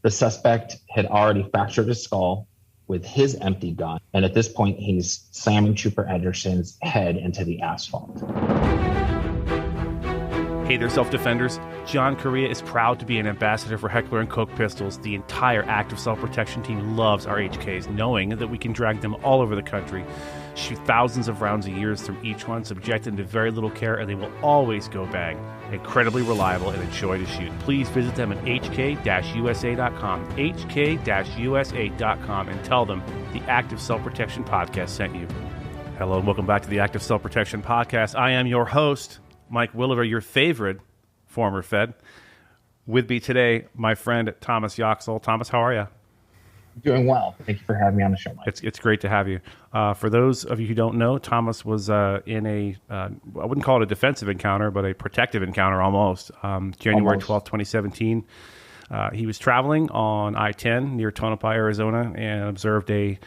The suspect had already fractured his skull with his empty gun. And at this point, he's slamming Trooper Ederson's head into the asphalt. Hey there, self-defenders. John Correa is proud to be an ambassador for Heckler and Koch pistols. The entire active self-protection team loves our HKs, knowing that we can drag them all over the country, shoot thousands of rounds a year through each one, subject them to very little care, and they will always go bang. Incredibly reliable and a joy to shoot. Please visit them at hk-usa.com, hk-usa.com, and tell them the Active Self-Protection Podcast sent you. Hello and welcome back to the Active Self-Protection Podcast. I am your host, Mike Williver, your favorite former Fed. With me today, my friend Thomas Yoxall. Thomas, how are you? Doing well. Thank you for having me on the show, Mike. It's great to have you. For those of you who don't know, Thomas was in a, I wouldn't call it a defensive encounter, but a protective encounter almost. January 12th, 2017. He was traveling on I-10 near Tonopah, Arizona, and observed a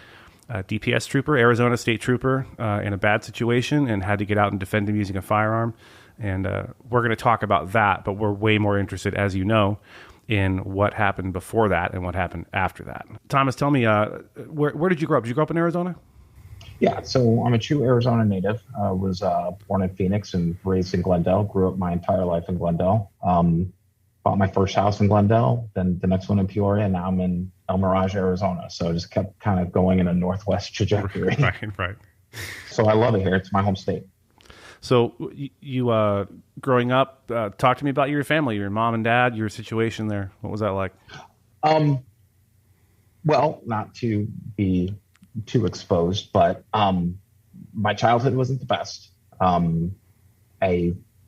DPS trooper, Arizona State Trooper, in a bad situation and had to get out and defend him using a firearm. And we're going to talk about that, but we're way more interested, as you know, in what happened before that and what happened after that. Thomas, tell me, where did you grow up? Did you grow up in Arizona? Yeah, so I'm a true Arizona native. I was born in Phoenix and raised in Glendale. Grew up my entire life in Glendale. Bought my first house in Glendale, then the next one in Peoria, and now I'm in El Mirage, Arizona. So I just kept kind of going in a northwest trajectory. Right. So I love it here. It's my home state. So you growing up, talk to me about your family, your mom and dad, your situation there. What was that like? Well, not to be too exposed, but my childhood wasn't the best.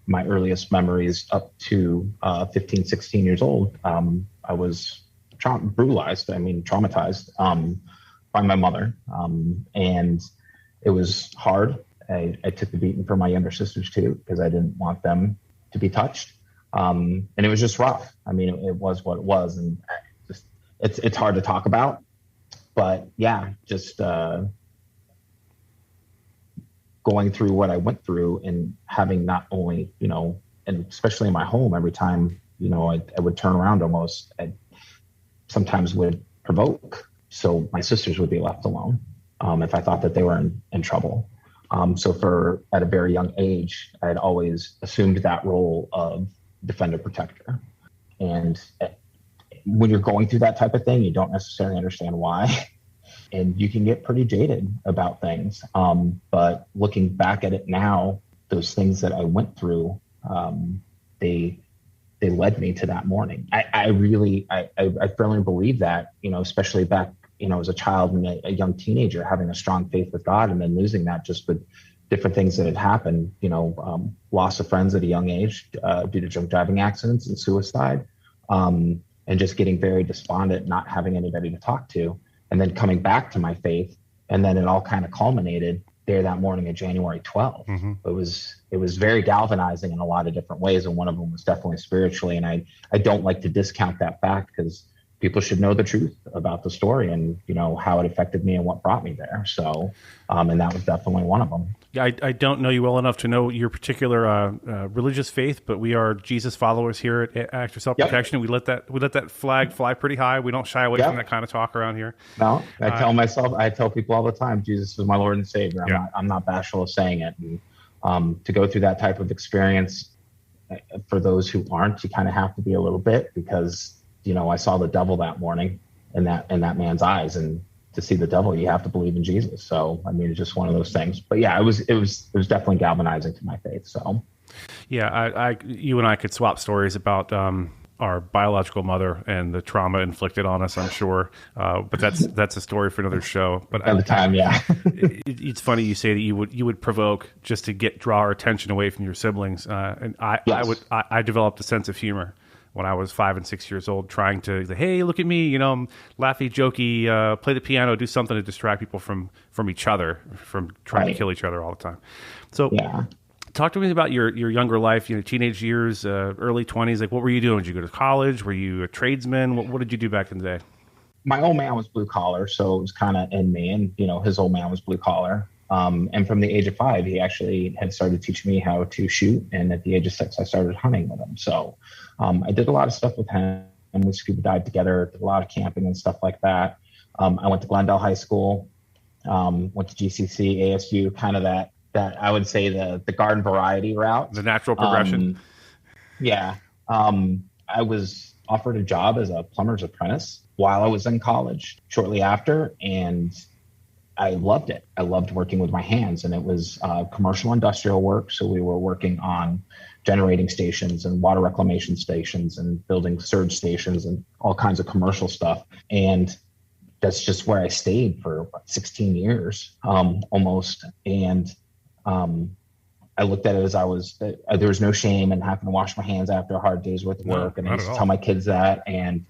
My earliest memories up to 15, 16 years old, I was traumatized by my mother. And it was hard. I took the beating for my younger sisters too, because I didn't want them to be touched. And it was just rough. I mean, it was what it was. And it's hard to talk about, but yeah, just going through what I went through and having not only, and especially in my home, every time, I would turn around almost, I sometimes would provoke. So my sisters would be left alone if I thought that they were in trouble. So at a very young age, I had always assumed that role of defender protector. And when you're going through that type of thing, you don't necessarily understand why. And you can get pretty jaded about things. But looking back at it now, those things that I went through, they led me to that morning. I firmly believe that, especially back, as a child and a young teenager, having a strong faith with God and then losing that just with different things that had happened, loss of friends at a young age due to drunk driving accidents and suicide, and just getting very despondent, not having anybody to talk to, and then coming back to my faith. And then it all kind of culminated there that morning of January 12th. Mm-hmm. It was very galvanizing in a lot of different ways. And one of them was definitely spiritually. And I don't like to discount that fact, because people should know the truth about the story and, how it affected me and what brought me there. So, and that was definitely one of them. Yeah, I don't know you well enough to know your particular religious faith, but we are Jesus followers here at Active Self-Protection. Yep. We let that flag fly pretty high. We don't shy away from that kind of talk around here. No, I tell people all the time, Jesus is my Lord and Savior. I'm not bashful of saying it. And to go through that type of experience, for those who aren't, you kind of have to be a little bit, because I saw the devil that morning in that man's eyes, and to see the devil, you have to believe in Jesus. So, it's just one of those things. But yeah, it was definitely galvanizing to my faith. So, yeah, you and I could swap stories about our biological mother and the trauma inflicted on us, I'm sure. But that's a story for another show. But at the time, yeah, it's funny you say that you would provoke just to draw our attention away from your siblings. And I developed a sense of humor when I was 5 and 6 years old, trying to say, hey, look at me, laughy, jokey, play the piano, do something to distract people from each other, from trying to kill each other all the time. So talk to me about your younger life, teenage years, early 20s. Like, what were you doing? Did you go to college? Were you a tradesman? What did you do back in the day? My old man was blue collar, so it was kind of in me. And, his old man was blue collar. And from the age of 5, he actually had started teaching me how to shoot. And at the age of 6, I started hunting with him. So I did a lot of stuff with him. and we scuba dived together, did a lot of camping and stuff like that. I went to Glendale High School, went to GCC, ASU, kind of that I would say the garden variety route. The natural progression. Yeah. I was offered a job as a plumber's apprentice while I was in college shortly after, and I loved it. I loved working with my hands, and it was commercial industrial work. So we were working on generating stations and water reclamation stations and building surge stations and all kinds of commercial stuff. And that's just where I stayed for 16 years, almost. And I looked at it as there was no shame in having to wash my hands after a hard day's worth of work. And I used to tell my kids that. And,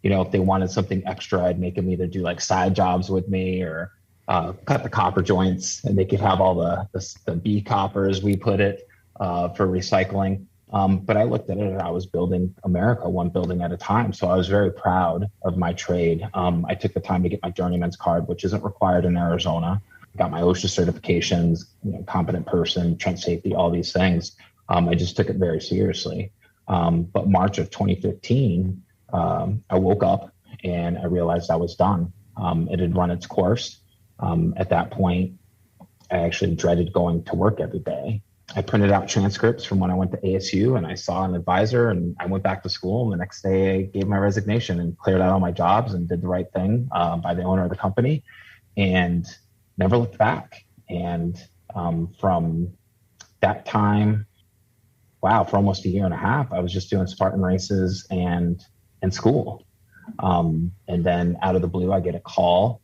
if they wanted something extra, I'd make them either do like side jobs with me or cut the copper joints, and they could have all the B copper, as we put it, for recycling. But I looked at it and I was building America one building at a time. So I was very proud of my trade. I took the time to get my journeyman's card, which isn't required in Arizona. Got my OSHA certifications, competent person, trench safety, all these things. I just took it very seriously. But March of 2015, I woke up and I realized I was done. It had run its course. At that point, I actually dreaded going to work every day. I printed out transcripts from when I went to ASU, and I saw an advisor, and I went back to school. And the next day I gave my resignation and cleared out all my jobs and did the right thing by the owner of the company, and never looked back. And from that time, for almost a year and a half, I was just doing Spartan races and school. And then out of the blue, I get a call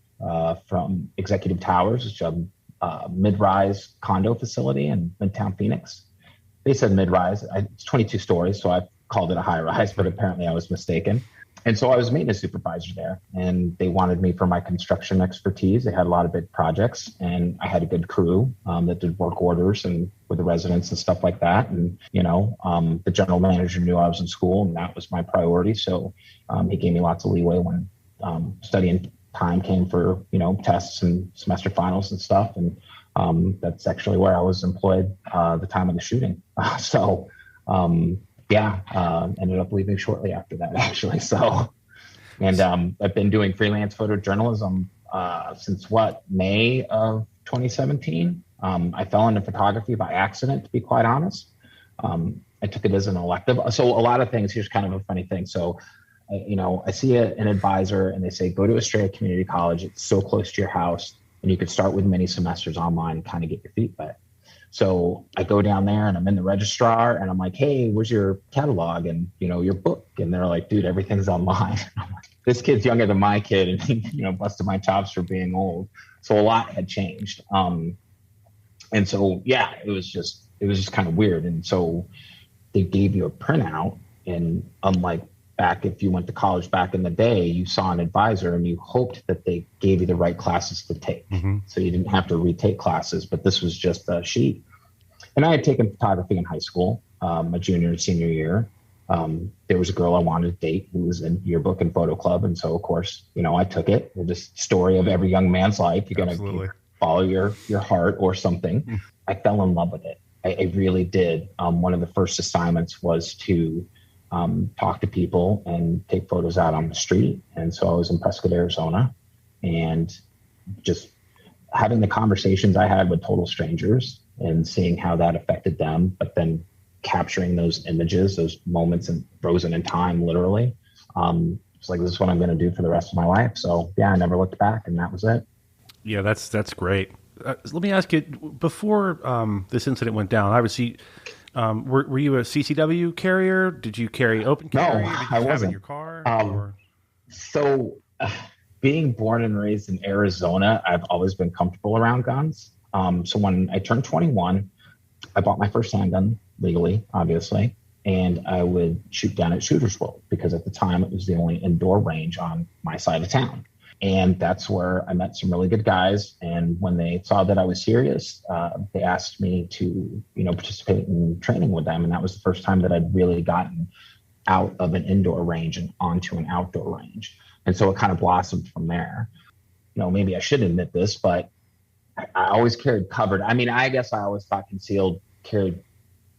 from Executive Towers, which is a mid-rise condo facility in Midtown Phoenix. They said mid-rise. It's 22 stories, so I called it a high-rise, but apparently I was mistaken. And so I was maintenance supervisor there, and they wanted me for my construction expertise. They had a lot of big projects, and I had a good crew that did work orders and with the residents and stuff like that. And, the general manager knew I was in school, and that was my priority. So he gave me lots of leeway when studying time came for, tests and semester finals and stuff. And that's actually where I was employed the time of the shooting. Ended up leaving shortly after that, actually. So, and I've been doing freelance photojournalism since May of 2017. I fell into photography by accident, to be quite honest. I took it as an elective. So a lot of things, here's kind of a funny thing. So, I see an advisor and they say, go to Estrella Community College. It's so close to your house, and you could start with many semesters online and kind of get your feet wet. So I go down there and I'm in the registrar and I'm like, hey, where's your catalog and, your book? And they're like, dude, everything's online. I'm like, this kid's younger than my kid, and he, busted my chops for being old. So a lot had changed. And so, it was just kind of weird. And so they gave you a printout, and unlike back if you went to college back in the day, you saw an advisor and you hoped that they gave you the right classes to take. Mm-hmm. So you didn't have to retake classes, but this was just a sheet. And I had taken photography in high school, my junior and senior year. There was a girl I wanted to date who was in yearbook and photo club. And so, of course, I took it. The story of every young man's life. You're going to follow your heart or something. Mm. I fell in love with it. I really did. One of the first assignments was to talk to people and take photos out on the street. And so I was in Prescott, Arizona, and just having the conversations I had with total strangers and seeing how that affected them, but then capturing those images, those moments and frozen in time, literally. It's like, this is what I'm going to do for the rest of my life. So I never looked back, and that was it. Yeah, that's great. Let me ask you, before this incident went down, obviously, were you a CCW carrier? Did you carry open carry? No, Did you I wasn't. Have in your car? So being born and raised in Arizona, I've always been comfortable around guns. So when I turned 21, I bought my first handgun legally, obviously, and I would shoot down at Shooter's World because at the time it was the only indoor range on my side of town. And that's where I met some really good guys. And when they saw that I was serious, they asked me to, participate in training with them. And that was the first time that I'd really gotten out of an indoor range and onto an outdoor range. And so it kind of blossomed from there. Maybe I should admit this, but I always carried covered. I mean, I guess I always thought concealed carried.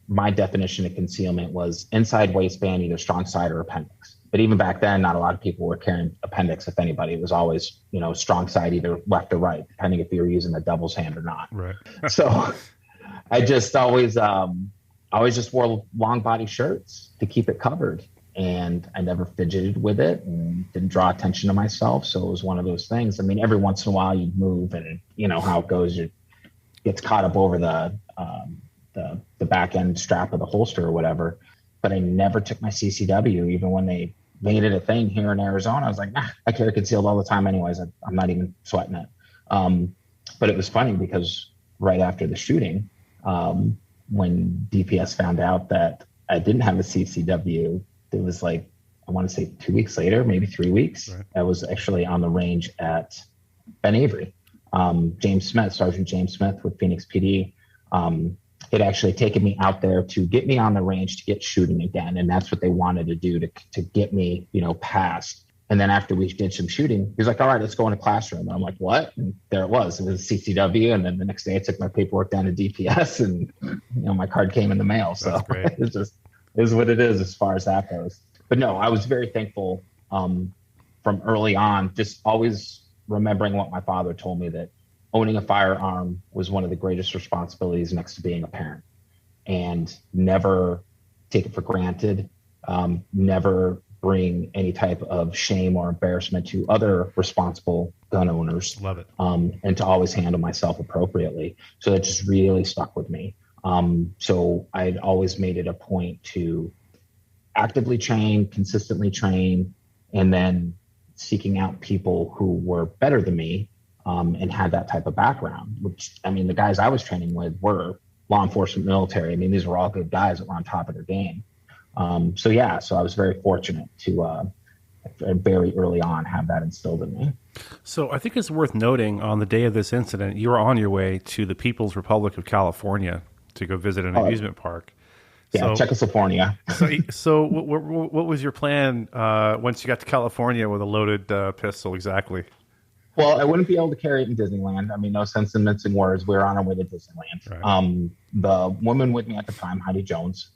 My definition of concealment was inside waistband, either strong side or appendix. But even back then, not a lot of people were carrying appendix. If anybody, it was always, strong side, either left or right, depending if you were using a devil's hand or not. Right. So I just always just wore long body shirts to keep it covered. And I never fidgeted with it and didn't draw attention to myself. So it was one of those things. I mean, every once in a while you'd move and how it goes, it gets caught up over the back end strap of the holster or whatever. But I never took my CCW, even when they made it a thing here in Arizona. I was like, nah, I carry concealed all the time anyways. I'm not even sweating it. But it was funny because right after the shooting, when DPS found out that I didn't have a CCW, it was like, I want to say 2 weeks later, maybe 3 weeks. Right. I was actually on the range at Ben Avery. Sergeant James Smith with Phoenix PD. Had actually taken me out there to get me on the range to get shooting again. And that's what they wanted to do to get me, past. And then after we did some shooting, he was like, all right, let's go in a classroom. And I'm like, what? And there it was. It was CCW. And then the next day I took my paperwork down to DPS and, my card came in the mail. So it's just, it is what it is as far as that goes. But no, I was very thankful from early on, just always remembering what my father told me, that owning a firearm was one of the greatest responsibilities next to being a parent, and never take it for granted, never bring any type of shame or embarrassment to other responsible gun owners. Love it. And to always handle myself appropriately. So that just really stuck with me. So I'd always made it a point to actively train, consistently train, and then seeking out people who were better than me and had that type of background, which, I mean, the guys I was training with were law enforcement, military. I mean, these were all good guys that were on top of their game. So I was very fortunate to very early on have that instilled in me. So I think it's worth noting, on the day of this incident, you were on your way to the People's Republic of California to go visit an amusement park. Yeah, Czechoslovakia. So what was your plan once you got to California with a loaded pistol exactly? Well, I wouldn't be able to carry it in Disneyland. I mean, no sense in mincing words. We were on our way to Disneyland. Right. The woman with me at the time, Heidi Jones,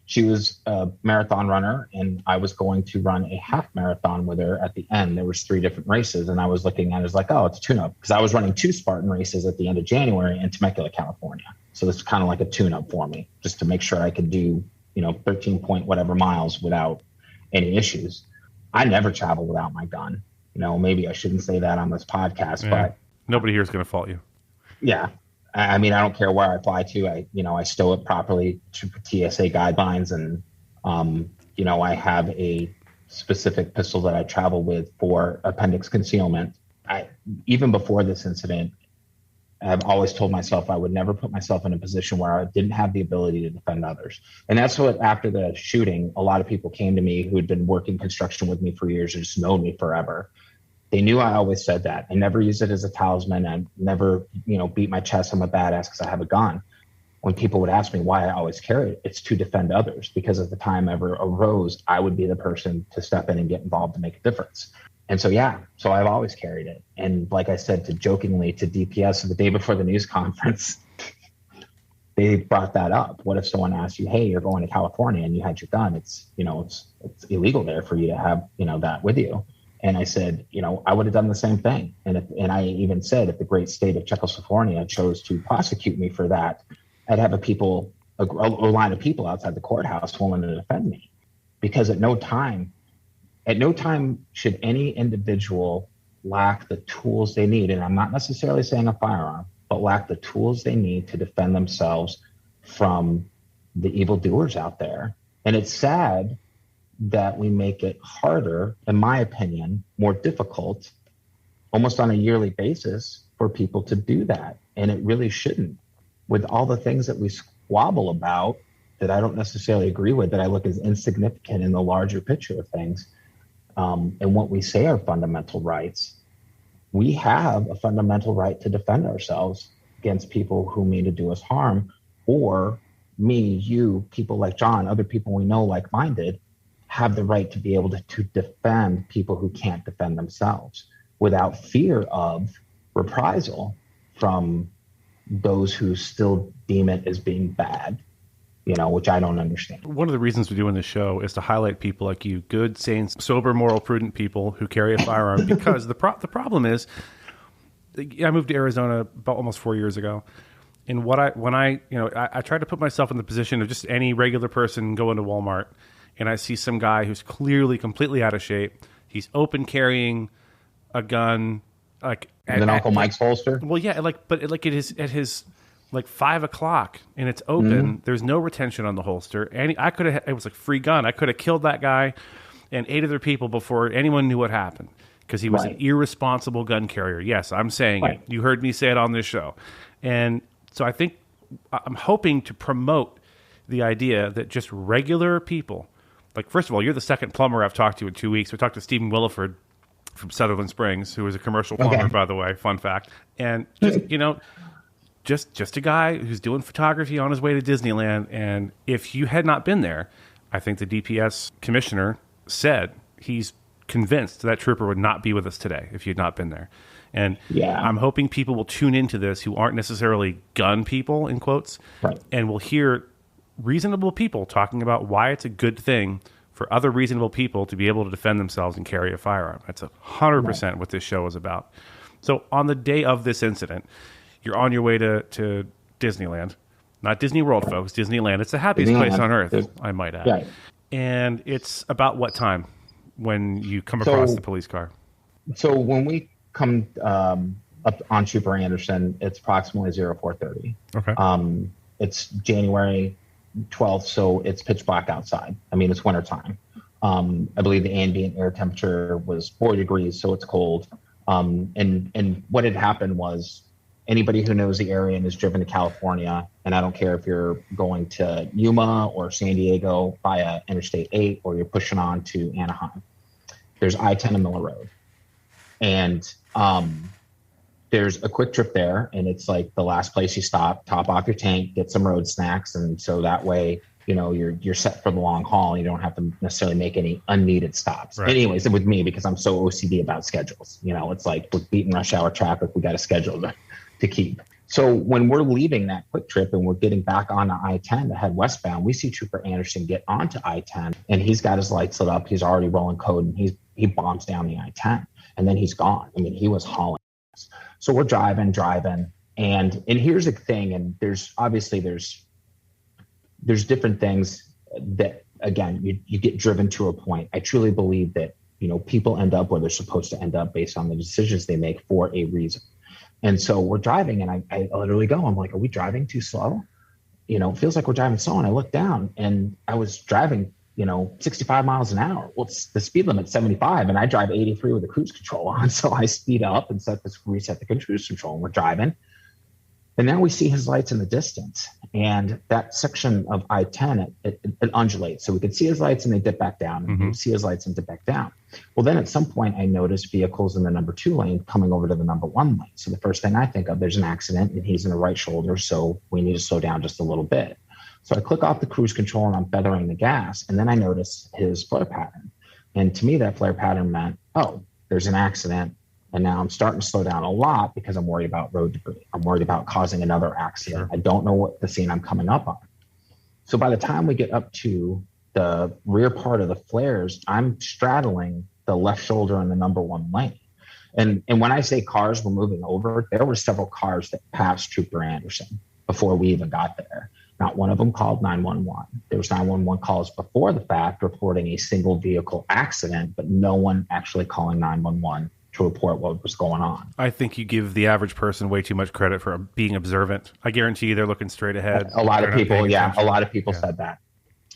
she was a marathon runner, and I was going to run a half marathon with her at the end. There was 3 different races, and I was looking at it as like, oh, it's a tune-up, because I was running 2 Spartan races at the end of January in Temecula, California. So this is kind of like a tune-up for me, just to make sure I could do, 13 point whatever miles without any issues. I never travel without my gun. Maybe I shouldn't say that on this podcast, but nobody here is going to fault you. Yeah. I mean, I don't care where I fly to. I stow it properly to TSA guidelines, and, I have a specific pistol that I travel with for appendix concealment. Even before this incident, I've always told myself I would never put myself in a position where I didn't have the ability to defend others. And that's what, after the shooting, a lot of people came to me who had been working construction with me for years and just known me forever. They knew I always said that. I never used it as a talisman. I never, beat my chest. I'm a badass because I have a gun. When people would ask me why I always carry it, it's to defend others, because if the time ever arose, I would be the person to step in and get involved to make a difference. And so I've always carried it. And like I said, jokingly to DPS the day before the news conference, they brought that up. What if someone asked you, hey, you're going to California and you had your gun? It's illegal there for you to have, that with you. And I said, I would have done the same thing. And I even said, if the great state of Czechoslovakia chose to prosecute me for that, I'd have a line of people outside the courthouse willing to defend me. Because at no time should any individual lack the tools they need. And I'm not necessarily saying a firearm, but lack the tools they need to defend themselves from the evildoers out there. And it's sad that we make it harder, in my opinion, more difficult, almost on a yearly basis, for people to do that. And it really shouldn't. With all the things that we squabble about that I don't necessarily agree with, that I look as insignificant in the larger picture of things, and what we say are fundamental rights, we have a fundamental right to defend ourselves against people who mean to do us harm, or me, you, people like John, other people we know like-minded, have the right to be able to defend people who can't defend themselves without fear of reprisal from those who still deem it as being bad. which I don't understand. One of the reasons we're doing this show is to highlight people like you, good, sane, sober, moral, prudent people who carry a firearm. Because the problem is, I moved to Arizona about almost 4 years ago, and I tried to put myself in the position of just any regular person going to Walmart, and I see some guy who's clearly completely out of shape. He's open carrying a gun, like Uncle Mike's holster. Well, yeah, it is at his 5 o'clock, and it's open. Mm-hmm. There's no retention on the holster, and it was like free gun. I could have killed that guy and 8 other people before anyone knew what happened, because he was an irresponsible gun carrier. Yes, I'm saying it. You heard me say it on this show. And so I'm hoping to promote the idea that just regular people, like, first of all, you're the second plumber I've talked to in 2 weeks. We talked to Stephen Williford from Sutherland Springs, who is a commercial plumber, by the way, fun fact. And just, just a guy who's doing photography on his way to Disneyland. And if you had not been there, I think the DPS commissioner said he's convinced that trooper would not be with us today if you'd not been there. And I'm hoping people will tune into this who aren't necessarily gun people, in quotes, and will hear reasonable people talking about why it's a good thing for other reasonable people to be able to defend themselves and carry a firearm. That's 100% what this show is about. So on the day of this incident, you're on your way to Disneyland. Not Disney World, folks. Disneyland. It's the happiest place on earth, I might add. Right. And it's about what time when you come across the police car? So when we come up on Trooper Anderson, it's approximately 04:30. Okay. It's January 12th, so it's pitch black outside. I mean, it's wintertime. I believe the ambient air temperature was 4 degrees, so it's cold. And what had happened was, anybody who knows the area and has driven to California, and I don't care if you're going to Yuma or San Diego via Interstate 8 or you're pushing on to Anaheim, there's I-10 and Miller Road. And there's a quick trip there, and it's like the last place you stop, top off your tank, get some road snacks. And so that way, you're set for the long haul. You don't have to necessarily make any unneeded stops. Right. Anyways, with me, because I'm so OCD about schedules, it's like with beating rush hour traffic, we got a schedule to keep. So when we're leaving that quick trip and we're getting back onto I-10 to head westbound, we see Trooper Anderson get onto I-10, and he's got his lights lit up. He's already rolling code, and he bombs down the I-10, and then he's gone. I mean, he was hauling us. So we're driving, and here's the thing, and there's different things that, again, you get driven to a point. I truly believe that, people end up where they're supposed to end up based on the decisions they make for a reason. And so we're driving, and I literally go, I'm like, are we driving too slow? It feels like we're driving slow. And I look down, and I was driving, 65 miles an hour. Well, the speed limit's 75, and I drive 83 with the cruise control on. So I speed up and reset the cruise control, and we're driving. And now we see his lights in the distance, and that section of I-10, it undulates. So we could see his lights and they dip back down, and we see his lights and dip back down. Well, then at some point I noticed vehicles in the number 2 lane coming over to the number 1 lane. So the first thing I think of, there's an accident and he's in the right shoulder, so we need to slow down just a little bit. So I click off the cruise control and I'm feathering the gas, and then I notice his flare pattern. And to me, that flare pattern meant, oh, there's an accident. And now I'm starting to slow down a lot because I'm worried about road debris. I'm worried about causing another accident. Sure. I don't know what the scene I'm coming up on. So by the time we get up to the rear part of the flares, I'm straddling the left shoulder in the number 1 lane. And when I say cars were moving over, there were several cars that passed Trooper Anderson before we even got there. Not one of them called 911. There was 911 calls before the fact reporting a single vehicle accident, but no one actually calling 911 to report what was going on. I think you give the average person way too much credit for being observant. I guarantee you they're looking straight ahead. A lot of people said that.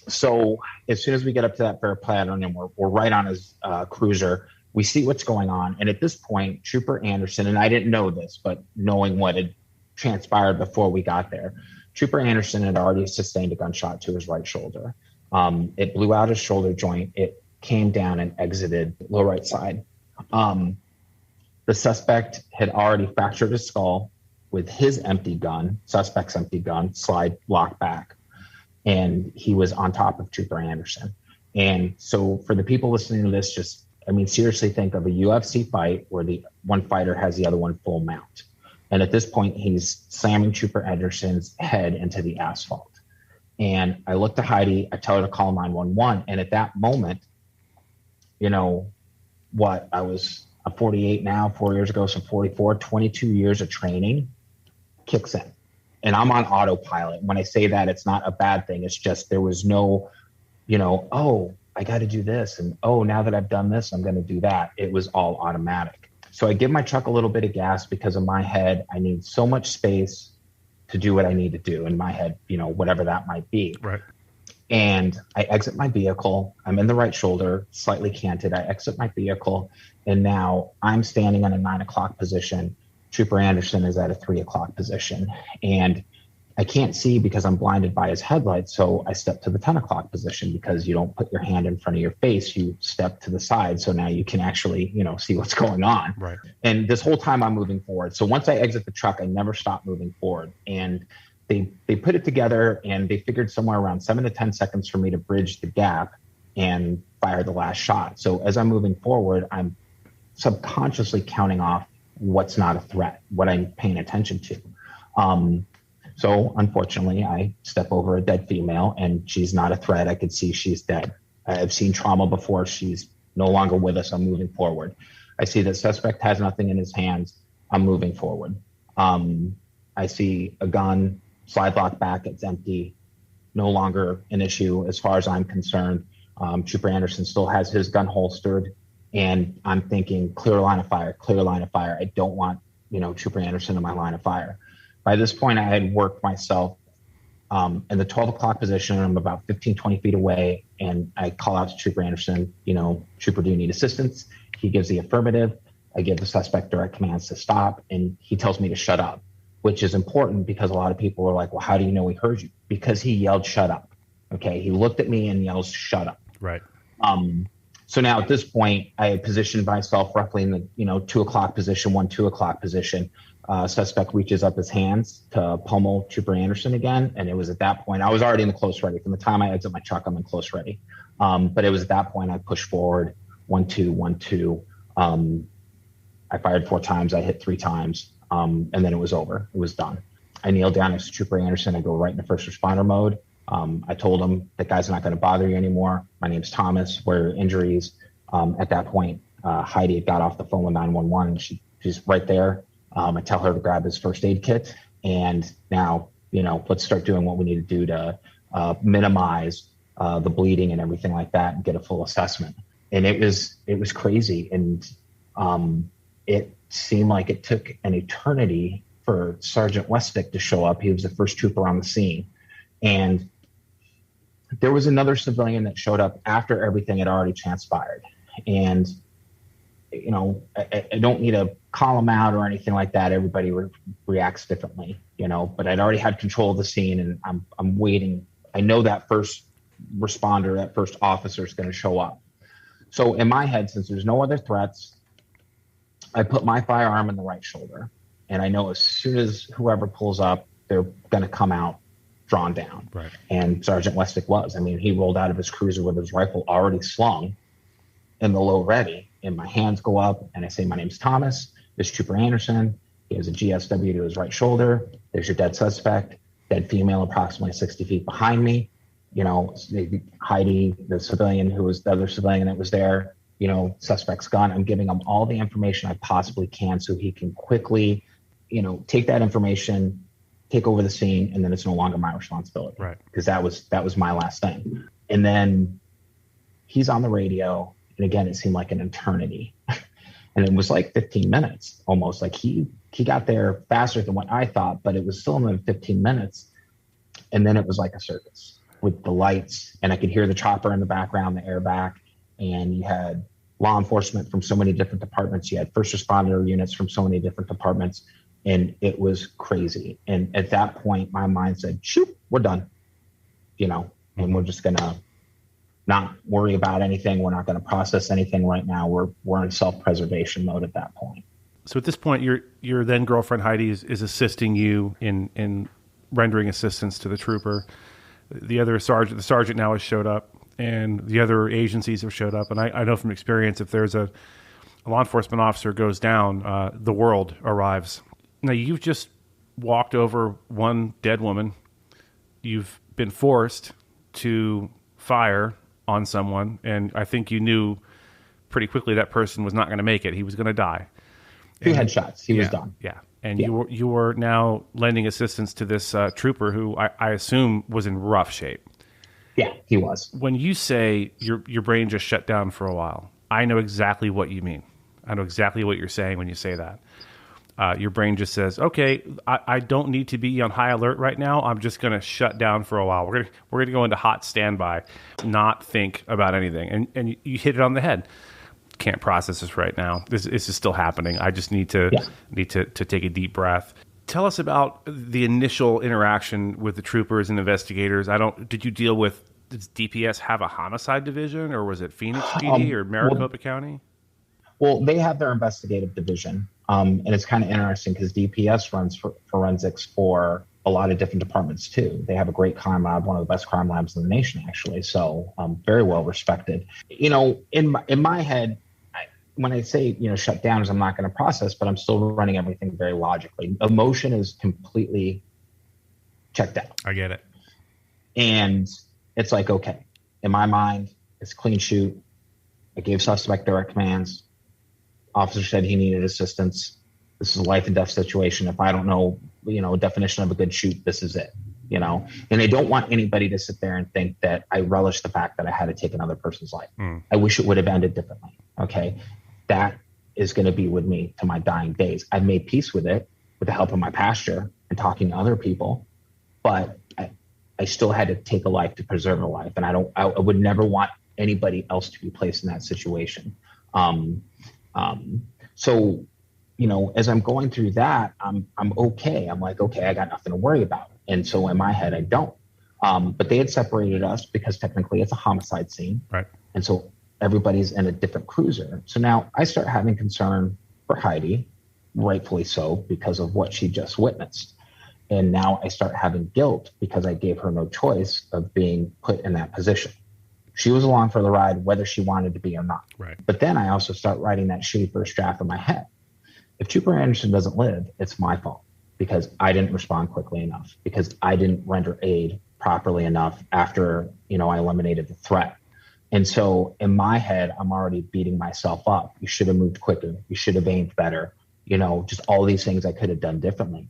So as soon as we get up to that fair pattern and we're right on his cruiser, we see what's going on. And at this point, Trooper Anderson, and I didn't know this, but knowing what had transpired before we got there, Trooper Anderson had already sustained a gunshot to his right shoulder. It blew out his shoulder joint. It came down and exited low right side. The suspect had already fractured his skull with his suspect's empty gun, slide lock back. And he was on top of Trooper Anderson. And so for the people listening to this, seriously think of a UFC fight where the one fighter has the other one full mount. And at this point, he's slamming Trooper Anderson's head into the asphalt. And I looked at Heidi, I tell her to call 911. And at that moment, you know, I'm 48 now, 4 years ago, so 44, 22 years of training kicks in. And I'm on autopilot. When I say that, it's not a bad thing. It's just there was no, oh, I got to do this. And, oh, now that I've done this, I'm going to do that. It was all automatic. So I give my truck a little bit of gas because in my head, I need so much space to do what I need to do in my head, whatever that might be. Right. And I exit my vehicle. I'm in the right shoulder, slightly canted. I exit my vehicle. And now I'm standing in a 9 o'clock position. Trooper Anderson is at a 3 o'clock position. And I can't see because I'm blinded by his headlights. So I step to the 10 o'clock position because you don't put your hand in front of your face. You step to the side. So now you can actually, see what's going on. Right. And this whole time I'm moving forward. So once I exit the truck, I never stop moving forward. And they put it together and they figured somewhere around 7 to 10 seconds for me to bridge the gap and fire the last shot. So as I'm moving forward, I'm subconsciously counting off what's not a threat, what I'm paying attention to. So unfortunately, I step over a dead female and she's not a threat. I could see she's dead. I've seen trauma before. She's no longer with us. I'm moving forward. I see the suspect has nothing in his hands. I'm moving forward. I see a gun, slide lock back. It's empty. No longer an issue as far as I'm concerned. Trooper Anderson still has his gun holstered. And I'm thinking, clear line of fire, clear line of fire. I don't want, Trooper Anderson in my line of fire. By this point, I had worked myself in the 12 o'clock position. I'm about 15, 20 feet away. And I call out to Trooper Anderson, Trooper, do you need assistance? He gives the affirmative. I give the suspect direct commands to stop. And he tells me to shut up, which is important because a lot of people are like, well, how do you know he heard you? Because he yelled, shut up. Okay. He looked at me and yells, shut up. Right. So now at this point, I had positioned myself roughly in the 2 o'clock position, 2 o'clock position. Suspect reaches up his hands to pummel Trooper Anderson again. And it was at that point, I was already in the close ready. From the time I exit my truck, I'm in close ready. But it was at that point I pushed forward, 1, 2, 1, 2. I fired 4 times. I hit 3 times. And then it was over. It was done. I kneel down next to Trooper Anderson. I go right into first responder mode. I told him that guy's not going to bother you anymore. My name's Thomas. Where are your injuries? At that point, Heidi had got off the phone with 911. She's right there. I tell her to grab his first aid kit. And now, let's start doing what we need to do to minimize the bleeding and everything like that and get a full assessment. And it was crazy. And it seemed like it took an eternity for Sergeant Westick to show up. He was the first trooper on the scene. And there was another civilian that showed up after everything had already transpired. And, I don't need to call them out or anything like that. Everybody reacts differently, but I'd already had control of the scene and I'm waiting. I know that first responder, that first officer is going to show up. So in my head, since there's no other threats, I put my firearm in the right shoulder. And I know as soon as whoever pulls up, they're going to come out drawn down. Right. And Sergeant Westick was. I mean, he rolled out of his cruiser with his rifle already slung in the low ready. And my hands go up and I say, my name's Thomas. This is Trooper Anderson. He has a GSW to his right shoulder. There's your dead suspect, dead female approximately 60 feet behind me. Heidi, the civilian who was the other civilian that was there, suspect's gun. I'm giving him all the information I possibly can so he can quickly, take that information, take over the scene, and then it's no longer my responsibility. Right. Because that was my last thing. And then he's on the radio. And again, it seemed like an eternity. And it was like 15 minutes almost. Like he got there faster than what I thought, but it was still in 15 minutes. And then it was like a circus with the lights. And I could hear the chopper in the background, the airback. And you had law enforcement from so many different departments. You had first responder units from so many different departments. And it was crazy. And at that point, my mind said, shoot, we're done. And we're just going to not worry about anything. We're not going to process anything right now. We're in self-preservation mode at that point. So at this point, your then girlfriend Heidi is assisting you in rendering assistance to the trooper. The sergeant now has showed up, and the other agencies have showed up. And I know from experience, if there's a law enforcement officer goes down, the world arrives. Now, you've just walked over one dead woman. You've been forced to fire on someone, and I think you knew pretty quickly that person was not going to make it. He was going to die. 2 headshots. He was done. Yeah. And you were now lending assistance to this trooper who I assume was in rough shape. Yeah, he was. When you say your brain just shut down for a while, I know exactly what you mean. I know exactly what you're saying when you say that. Your brain just says, okay, I don't need to be on high alert right now. I'm just going to shut down for a while. We're going to go into hot standby, not think about anything. And you hit it on the head. Can't process this right now. This is still happening. I just need to take a deep breath. Tell us about the initial interaction with the troopers and investigators. Did you deal with, does DPS have a homicide division, or was it Phoenix PD or Maricopa County? Well, they have their investigative division. And it's kind of interesting because DPS runs forensics for a lot of different departments too. They have a great crime lab, one of the best crime labs in the nation, actually. So very well respected. In my head, when I say, shut down, is I'm not going to process, but I'm still running everything very logically. Emotion is completely checked out. I get it. And it's like, okay, in my mind, it's clean shoot. I gave suspect direct commands. Officer said he needed assistance. This is a life and death situation. If I don't know, definition of a good shoot, this is it, and I don't want anybody to sit there and think that I relish the fact that I had to take another person's life. I wish it would have ended differently. Okay. That is going to be with me to my dying days. I've made peace with it with the help of my pastor and talking to other people, but I still had to take a life to preserve a life. And I would never want anybody else to be placed in that situation. So, as I'm going through that, I'm okay. I'm like, okay, I got nothing to worry about. And so in my head, I don't. But they had separated us because technically it's a homicide scene. Right. And so everybody's in a different cruiser. So now I start having concern for Heidi, rightfully so, because of what she just witnessed. And now I start having guilt because I gave her no choice of being put in that position. She was along for the ride, whether she wanted to be or not. Right. But then I also start writing that shitty first draft in my head. If Trooper Anderson doesn't live, it's my fault because I didn't respond quickly enough, because I didn't render aid properly enough after, I eliminated the threat. And so in my head, I'm already beating myself up. You should have moved quicker. You should have aimed better. Just all these things I could have done differently.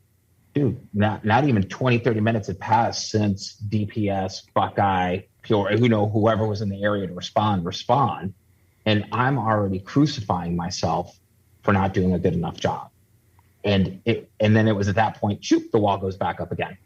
Dude, not even 20, 30 minutes had passed since DPS, Buckeye, Pure, whoever was in the area to respond. And I'm already crucifying myself for not doing a good enough job. And then it was at that point, shoot, the wall goes back up again.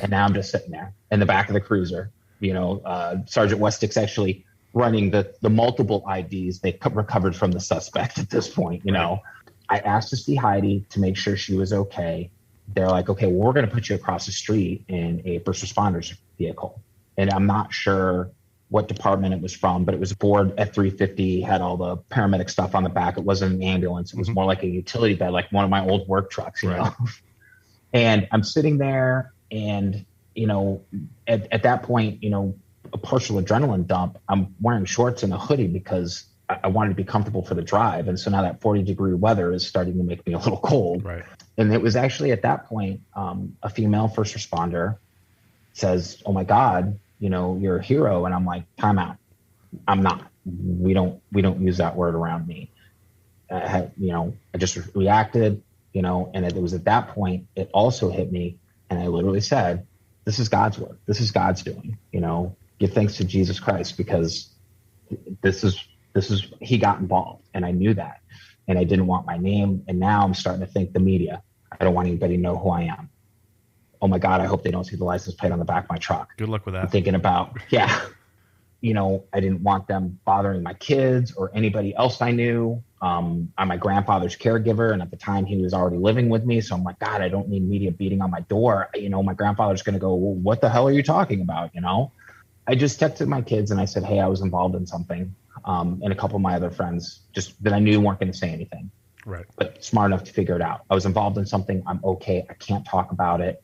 And now I'm just sitting there in the back of the cruiser. Sergeant Westick's actually running the multiple IDs they recovered from the suspect at this point. I asked to see Heidi to make sure she was okay. They're like, okay, well, we're going to put you across the street in a first responders vehicle. And I'm not sure what department it was from, but it was a Ford F-350, had all the paramedic stuff on the back. It wasn't an ambulance. It was more like a utility bed, like one of my old work trucks, you know? And I'm sitting there and, at that point, a partial adrenaline dump. I'm wearing shorts and a hoodie because I wanted to be comfortable for the drive. And so now that 40-degree weather is starting to make me a little cold. Right. And it was actually at that point, a female first responder says, "Oh my God, you're a hero." And I'm like, time out. I'm not. We don't use that word around me. I just reacted, and it was at that point, it also hit me. And I literally said, this is God's work. This is God's doing, give thanks to Jesus Christ, because this is, he got involved, and I knew that, and I didn't want my name. And now I'm starting to think the media, I don't want anybody to know who I am. Oh my God, I hope they don't see the license plate on the back of my truck. Good luck with that. I'm thinking about, I didn't want them bothering my kids or anybody else I knew. I'm my grandfather's caregiver, and at the time he was already living with me. So I'm like, God, I don't need media beating on my door. My grandfather's going to go, well, what the hell are you talking about? I just texted my kids and I said, hey, I was involved in something. And a couple of my other friends just that I knew weren't going to say anything, right? But smart enough to figure it out. I was involved in something. I'm okay. I can't talk about it.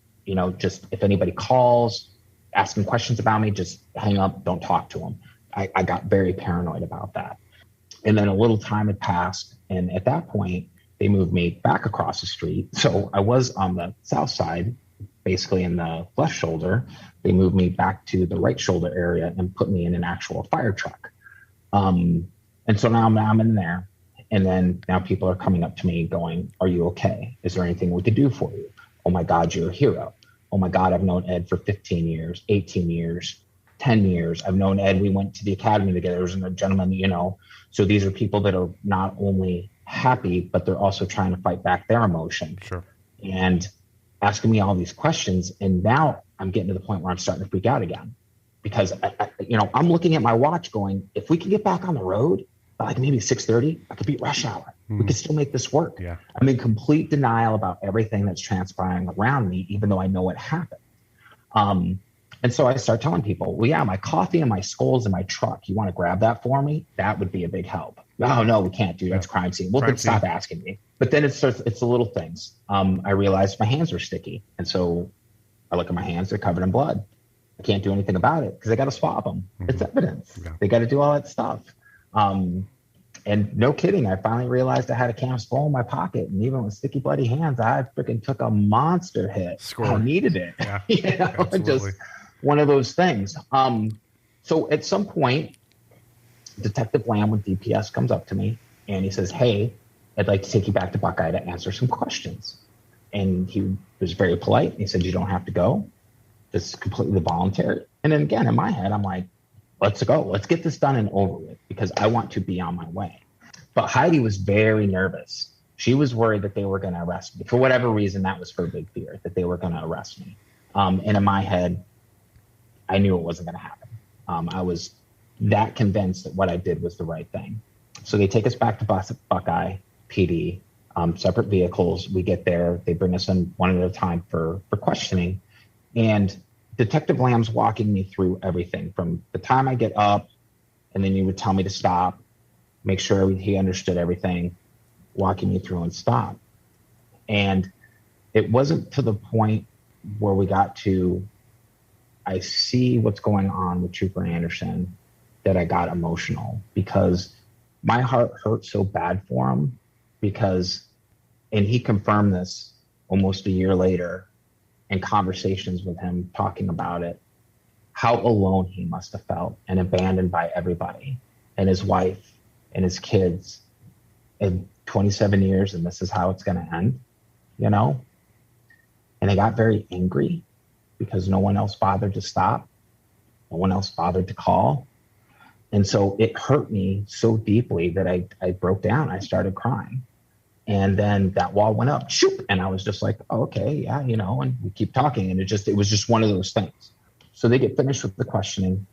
Just if anybody calls, asking questions about me, just hang up, don't talk to them. I got very paranoid about that. And then a little time had passed. And at that point, they moved me back across the street. So I was on the south side basically in the left shoulder. They moved me back to the right shoulder area and put me in an actual fire truck. And so now I'm in there. And then now people are coming up to me going, are you okay? Is there anything we could do for you? Oh my God, you're a hero. Oh my God, I've known Ed for 15 years, 18 years, 10 years. I've known Ed. We went to the academy together. There was a gentleman, so these are people that are not only happy, but they're also trying to fight back their emotion. Sure. And asking me all these questions. And now I'm getting to the point where I'm starting to freak out again because I'm looking at my watch going, if we can get back on the road, like maybe 6:30, I could beat rush hour. We could still make this work. Yeah. I'm in complete denial about everything that's transpiring around me, even though I know it happened. And so I start telling people, well, yeah, my coffee and my skulls in my truck. You want to grab that for me? That would be a big help. Oh, no, we can't do that. It's crime scene. Well, then stop asking me. But then it's the little things. I realized my hands are sticky. And so I look at my hands, they're covered in blood. I can't do anything about it because I got to swab them. It's evidence. Yeah. They got to do all that stuff. And no kidding, I finally realized I had a cam skull in my pocket, and even with sticky, bloody hands, I freaking took a monster hit. I needed it. Yeah, just one of those things. So at some point, Detective Lamb with DPS comes up to me, and he says, "Hey, I'd like to take you back to Buckeye to answer some questions." And he was very polite. He said, "You don't have to go. This is completely voluntary." And then again, in my head, I'm like, let's go. Let's get this done and over with because I want to be on my way. But Heidi was very nervous. She was worried that they were going to arrest me. For whatever reason, that was her big fear, that they were going to arrest me. And in my head, I knew it wasn't going to happen. I was that convinced that what I did was the right thing. So they take us back to Buckeye PD, separate vehicles. We get there. They bring us in one at a time for questioning. And Detective Lamb's walking me through everything from the time I get up, and then you would tell me to stop, make sure he understood everything, walking me through and stop. And it wasn't to the point where we got to, I see what's going on with Trooper Anderson, that I got emotional because my heart hurt so bad for him because, and he confirmed this almost a year later, in conversations with him talking about it, how alone he must have felt and abandoned by everybody and his wife and his kids in 27 years. And this is how it's going to end, And I got very angry because no one else bothered to stop. No one else bothered to call. And so it hurt me so deeply that I broke down. I started crying. And then that wall went up, shoop, and I was just like, oh, okay, yeah, and we keep talking. And it was just one of those things. So they get finished with the questioning,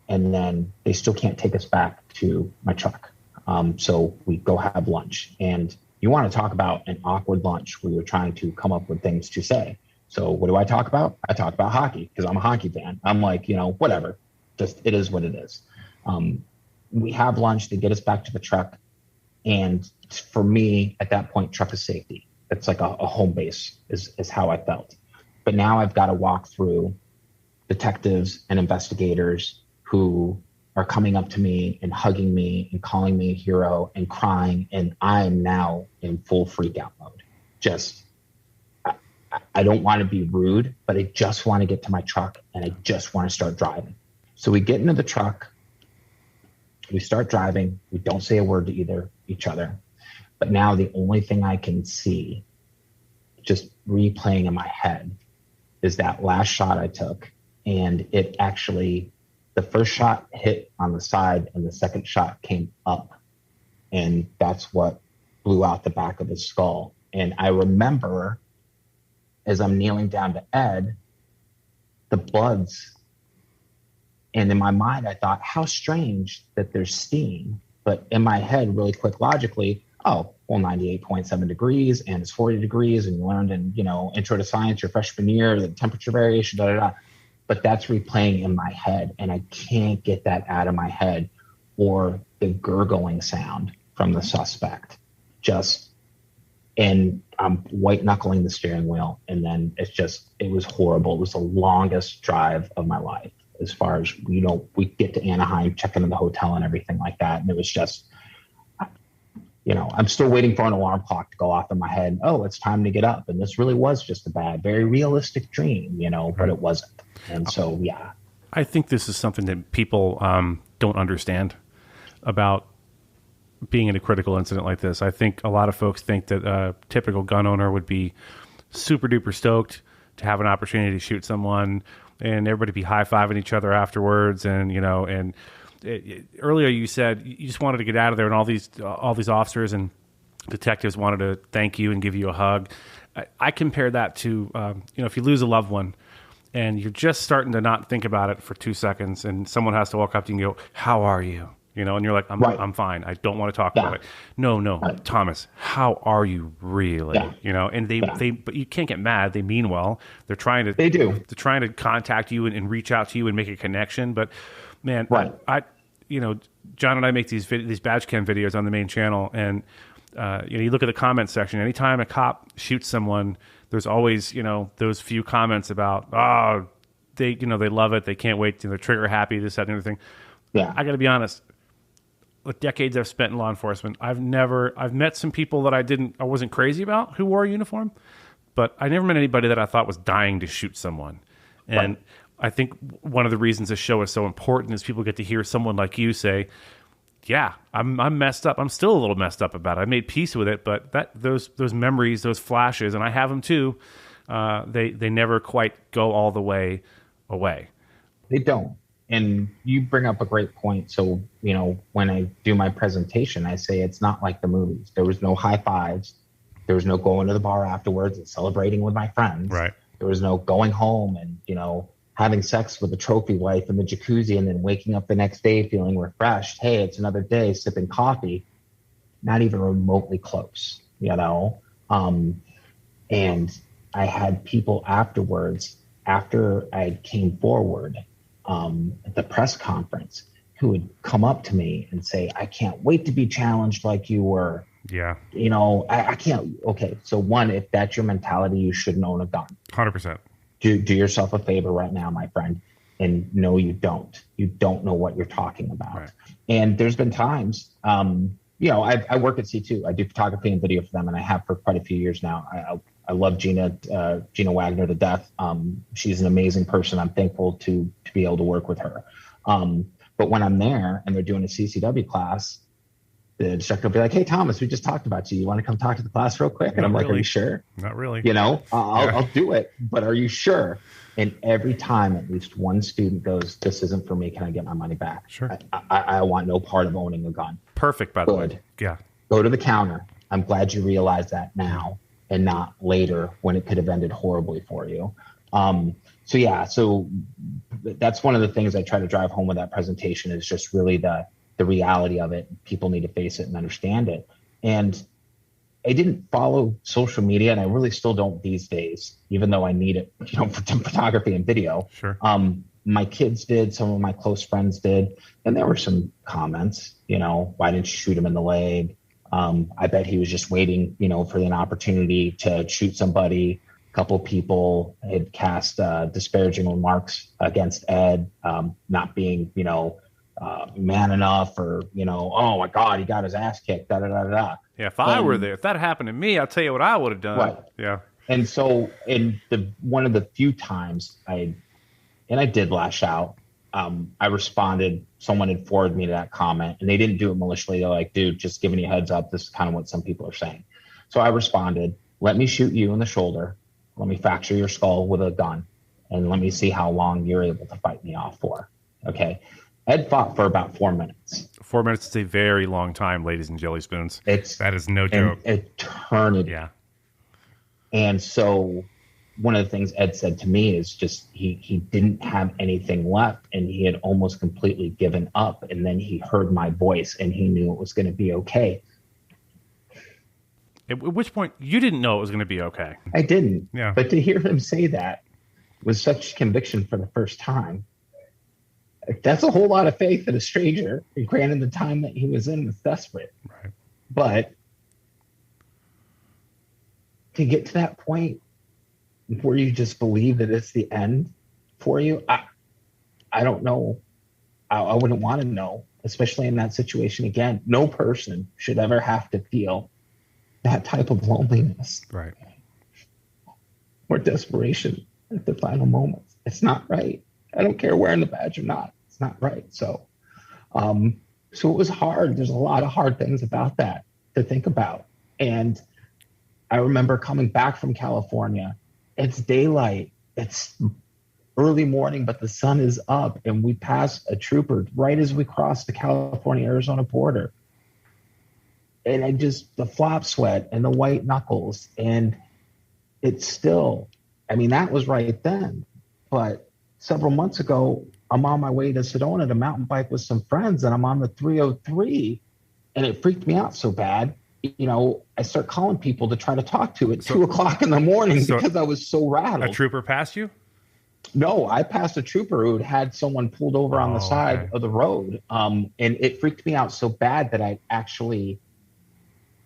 and then they still can't take us back to my truck. So we go have lunch. And you want to talk about an awkward lunch where you're trying to come up with things to say. So what do I talk about? I talk about hockey because I'm a hockey fan. I'm like, whatever, just it is what it is. We have lunch. They get us back to the truck. And for me, at that point, truck is safety. It's like a home base is how I felt. But now I've got to walk through detectives and investigators who are coming up to me and hugging me and calling me a hero and crying. And I'm now in full freak out mode. I don't want to be rude, but I just want to get to my truck and I just want to start driving. So we get into the truck. We start driving. We don't say a word to each other. But now the only thing I can see, just replaying in my head, is that last shot I took. And it actually, the first shot hit on the side and the second shot came up. And that's what blew out the back of his skull. And I remember as I'm kneeling down to Ed, the bloods. And in my mind, I thought, how strange that there's steam. But in my head, really quick, logically, 98.7 degrees and it's 40 degrees. And you learned in, intro to science, your freshman year, the temperature variation, But that's replaying in my head. And I can't get that out of my head, or the gurgling sound from the suspect. And I'm white knuckling the steering wheel. And then it was horrible. It was the longest drive of my life. As far as, we get to Anaheim, check into the hotel and everything like that. And it was just, I'm still waiting for an alarm clock to go off in my head. Oh, it's time to get up. And this really was just a bad, very realistic dream, but it wasn't. And so, yeah. I think this is something that people don't understand about being in a critical incident like this. I think a lot of folks think that a typical gun owner would be super duper stoked to have an opportunity to shoot someone and everybody be high-fiving each other afterwards. And, earlier you said you just wanted to get out of there, and all these officers and detectives wanted to thank you and give you a hug. I compare that to, if you lose a loved one and you're just starting to not think about it for 2 seconds and someone has to walk up to you and go, how are you? And you're like, I'm fine. I don't want to talk about it. No, Thomas, how are you really? And but you can't get mad. They mean well. They're trying to, they're trying to contact you and reach out to you and make a connection. But man, I John and I make these badge cam videos on the main channel, and you look at the comment section. Anytime a cop shoots someone, there's always those few comments about they love it, they can't wait, they're trigger happy, this, that, and everything. Yeah, I got to be honest. With decades I've spent in law enforcement, I've met some people that I wasn't crazy about who wore a uniform, but I never met anybody that I thought was dying to shoot someone. And I think one of the reasons this show is so important is people get to hear someone like you say, yeah, I'm messed up. I'm still a little messed up about it. I made peace with it, but those memories, those flashes, and I have them too, they never quite go all the way away. They don't. And you bring up a great point. So, when I do my presentation, I say it's not like the movies. There was no high fives. There was no going to the bar afterwards and celebrating with my friends. Right. There was no going home and, having sex with a trophy wife in the jacuzzi and then waking up the next day feeling refreshed. Hey, it's another day sipping coffee. Not even remotely close, And I had people afterwards, after I came forward, at the press conference, who would come up to me and say, I can't wait to be challenged like you were. Yeah. I can't. Okay. So one, if that's your mentality, you shouldn't own a gun. 100%. Do yourself a favor right now, my friend. And no, you don't. You don't know what you're talking about. Right. And there's been times, I work at C2. I do photography and video for them, and I have for quite a few years now. I love Gina Wagner to death. She's an amazing person. I'm thankful to be able to work with her. But when I'm there and they're doing a CCW class, the instructor will be like, hey, Thomas, we just talked about you. You want to come talk to the class real quick? And I'm like, are you sure? Not really. I'll do it. But are you sure? And every time at least one student goes, this isn't for me. Can I get my money back? Sure. I want no part of owning a gun. Perfect, by the way. Yeah. Go to the counter. I'm glad you realize that now and not later when it could have ended horribly for you. So that's one of the things I try to drive home with that presentation is just really the reality of it. People need to face it and understand it. And I didn't follow social media, and I really still don't these days, even though I need it, for photography and video. Sure. My kids did, some of my close friends did, and there were some comments, why didn't you shoot him in the leg? I bet he was just waiting, for an opportunity to shoot somebody. A couple of people had cast disparaging remarks against Ed, not being, man enough, or, oh my God, he got his ass kicked, da da da da. Yeah, if I were there, if that happened to me, I'll tell you what I would have done. Right. Yeah. And so one of the few times I did lash out, I responded, someone had forwarded me to that comment, and they didn't do it maliciously. They're like, dude, just giving you a heads up. This is kind of what some people are saying. So I responded, let me shoot you in the shoulder. Let me fracture your skull with a gun, and let me see how long you're able to fight me off for. Okay. Ed fought for about 4 minutes. 4 minutes is a very long time, ladies and jelly spoons. That is no joke. Eternity. Yeah. And so one of the things Ed said to me is just he didn't have anything left, and he had almost completely given up. And then he heard my voice, and he knew it was going to be okay. At which point you didn't know it was going to be okay. I didn't. Yeah. But to hear him say that was such conviction for the first time. That's a whole lot of faith in a stranger. And granted, the time that he was in was desperate. Right. But to get to that point where you just believe that it's the end for you, I don't know. I wouldn't want to know. especially in that situation. Again, no person should ever have to feel that type of loneliness, right, or desperation at the final moments. It's not right. I don't care wearing the badge or not. It's not right. So it was hard. There's a lot of hard things about that to think about. And I remember coming back from California. It's daylight. It's early morning, but the sun is up, and we pass a trooper right as we cross the California-Arizona border. And the flop sweat and the white knuckles. And it's still, that was right then. But several months ago, I'm on my way to Sedona to mountain bike with some friends, and I'm on the 303, and it freaked me out so bad. I start calling people to try to talk to at 2 o'clock in the morning because I was so rattled. A trooper passed you? No, I passed a trooper who had someone pulled over on the side of the road. And it freaked me out so bad that I actually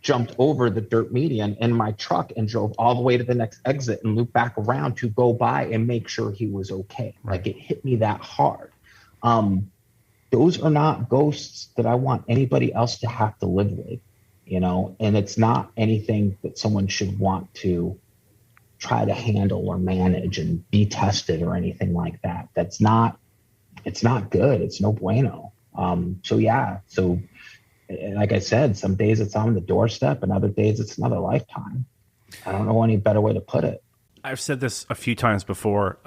jumped over the dirt median in my truck and drove all the way to the next exit and looped back around to go by and make sure he was okay. Right. Like, it hit me that hard. Those are not ghosts that I want anybody else to have to live with, and it's not anything that someone should want to try to handle or manage and be tested or anything like that. It's not good. It's no bueno. So like I said, some days it's on the doorstep and other days it's another lifetime. I don't know any better way to put it. I've said this a few times before.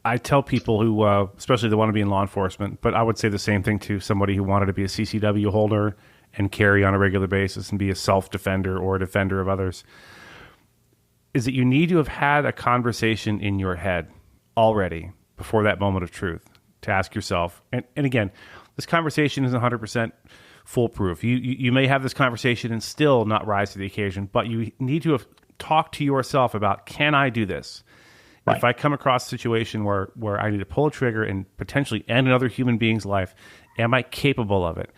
I tell people who, especially they want to be in law enforcement, but I would say the same thing to somebody who wanted to be a CCW holder and carry on a regular basis and be a self-defender or a defender of others, is that you need to have had a conversation in your head already before that moment of truth to ask yourself. And again, this conversation isn't 100% foolproof. You may have this conversation and still not rise to the occasion, but you need to have talked to yourself about, can I do this? Right. If I come across a situation where I need to pull a trigger and potentially end another human being's life, am I capable of it?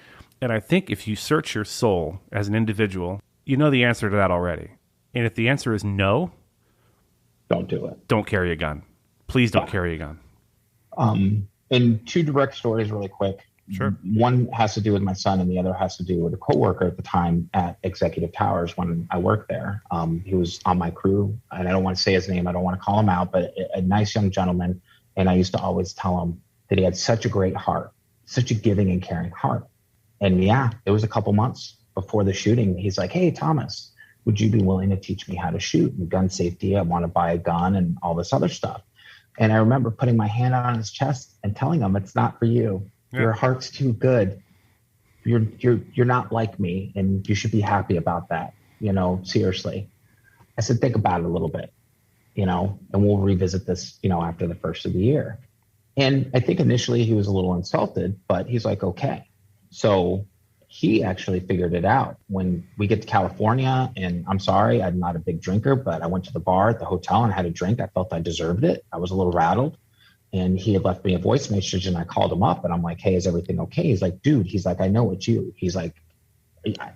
And I think if you search your soul as an individual, you know the answer to that already. And if the answer is no, don't do it. Don't carry a gun. Please don't carry a gun. And 2 direct stories really quick. Sure. One has to do with my son and the other has to do with a coworker at the time at Executive Towers when I worked there. He was on my crew, and I don't want to say his name. I don't want to call him out, but a nice young gentleman. And I used to always tell him that he had such a great heart, such a giving and caring heart. And it was a couple months before the shooting. He's like, "Hey, Thomas, would you be willing to teach me how to shoot and gun safety? I want to buy a gun and all this other stuff." And I remember putting my hand on his chest and telling him, "It's not for you. Yeah. Your heart's too good. You're not like me, and you should be happy about that. Seriously." I said, "Think about it a little bit, and we'll revisit this, after the first of the year." And I think initially he was a little insulted, but he's like, "Okay." So he actually figured it out. When we get to California, and I'm sorry, I'm not a big drinker, but I went to the bar at the hotel and had a drink. I felt I deserved it. I was a little rattled. And he had left me a voice message, and I called him up and I'm like, "Hey, is everything okay?" He's like, "Dude," he's like, "I know it's you." He's like,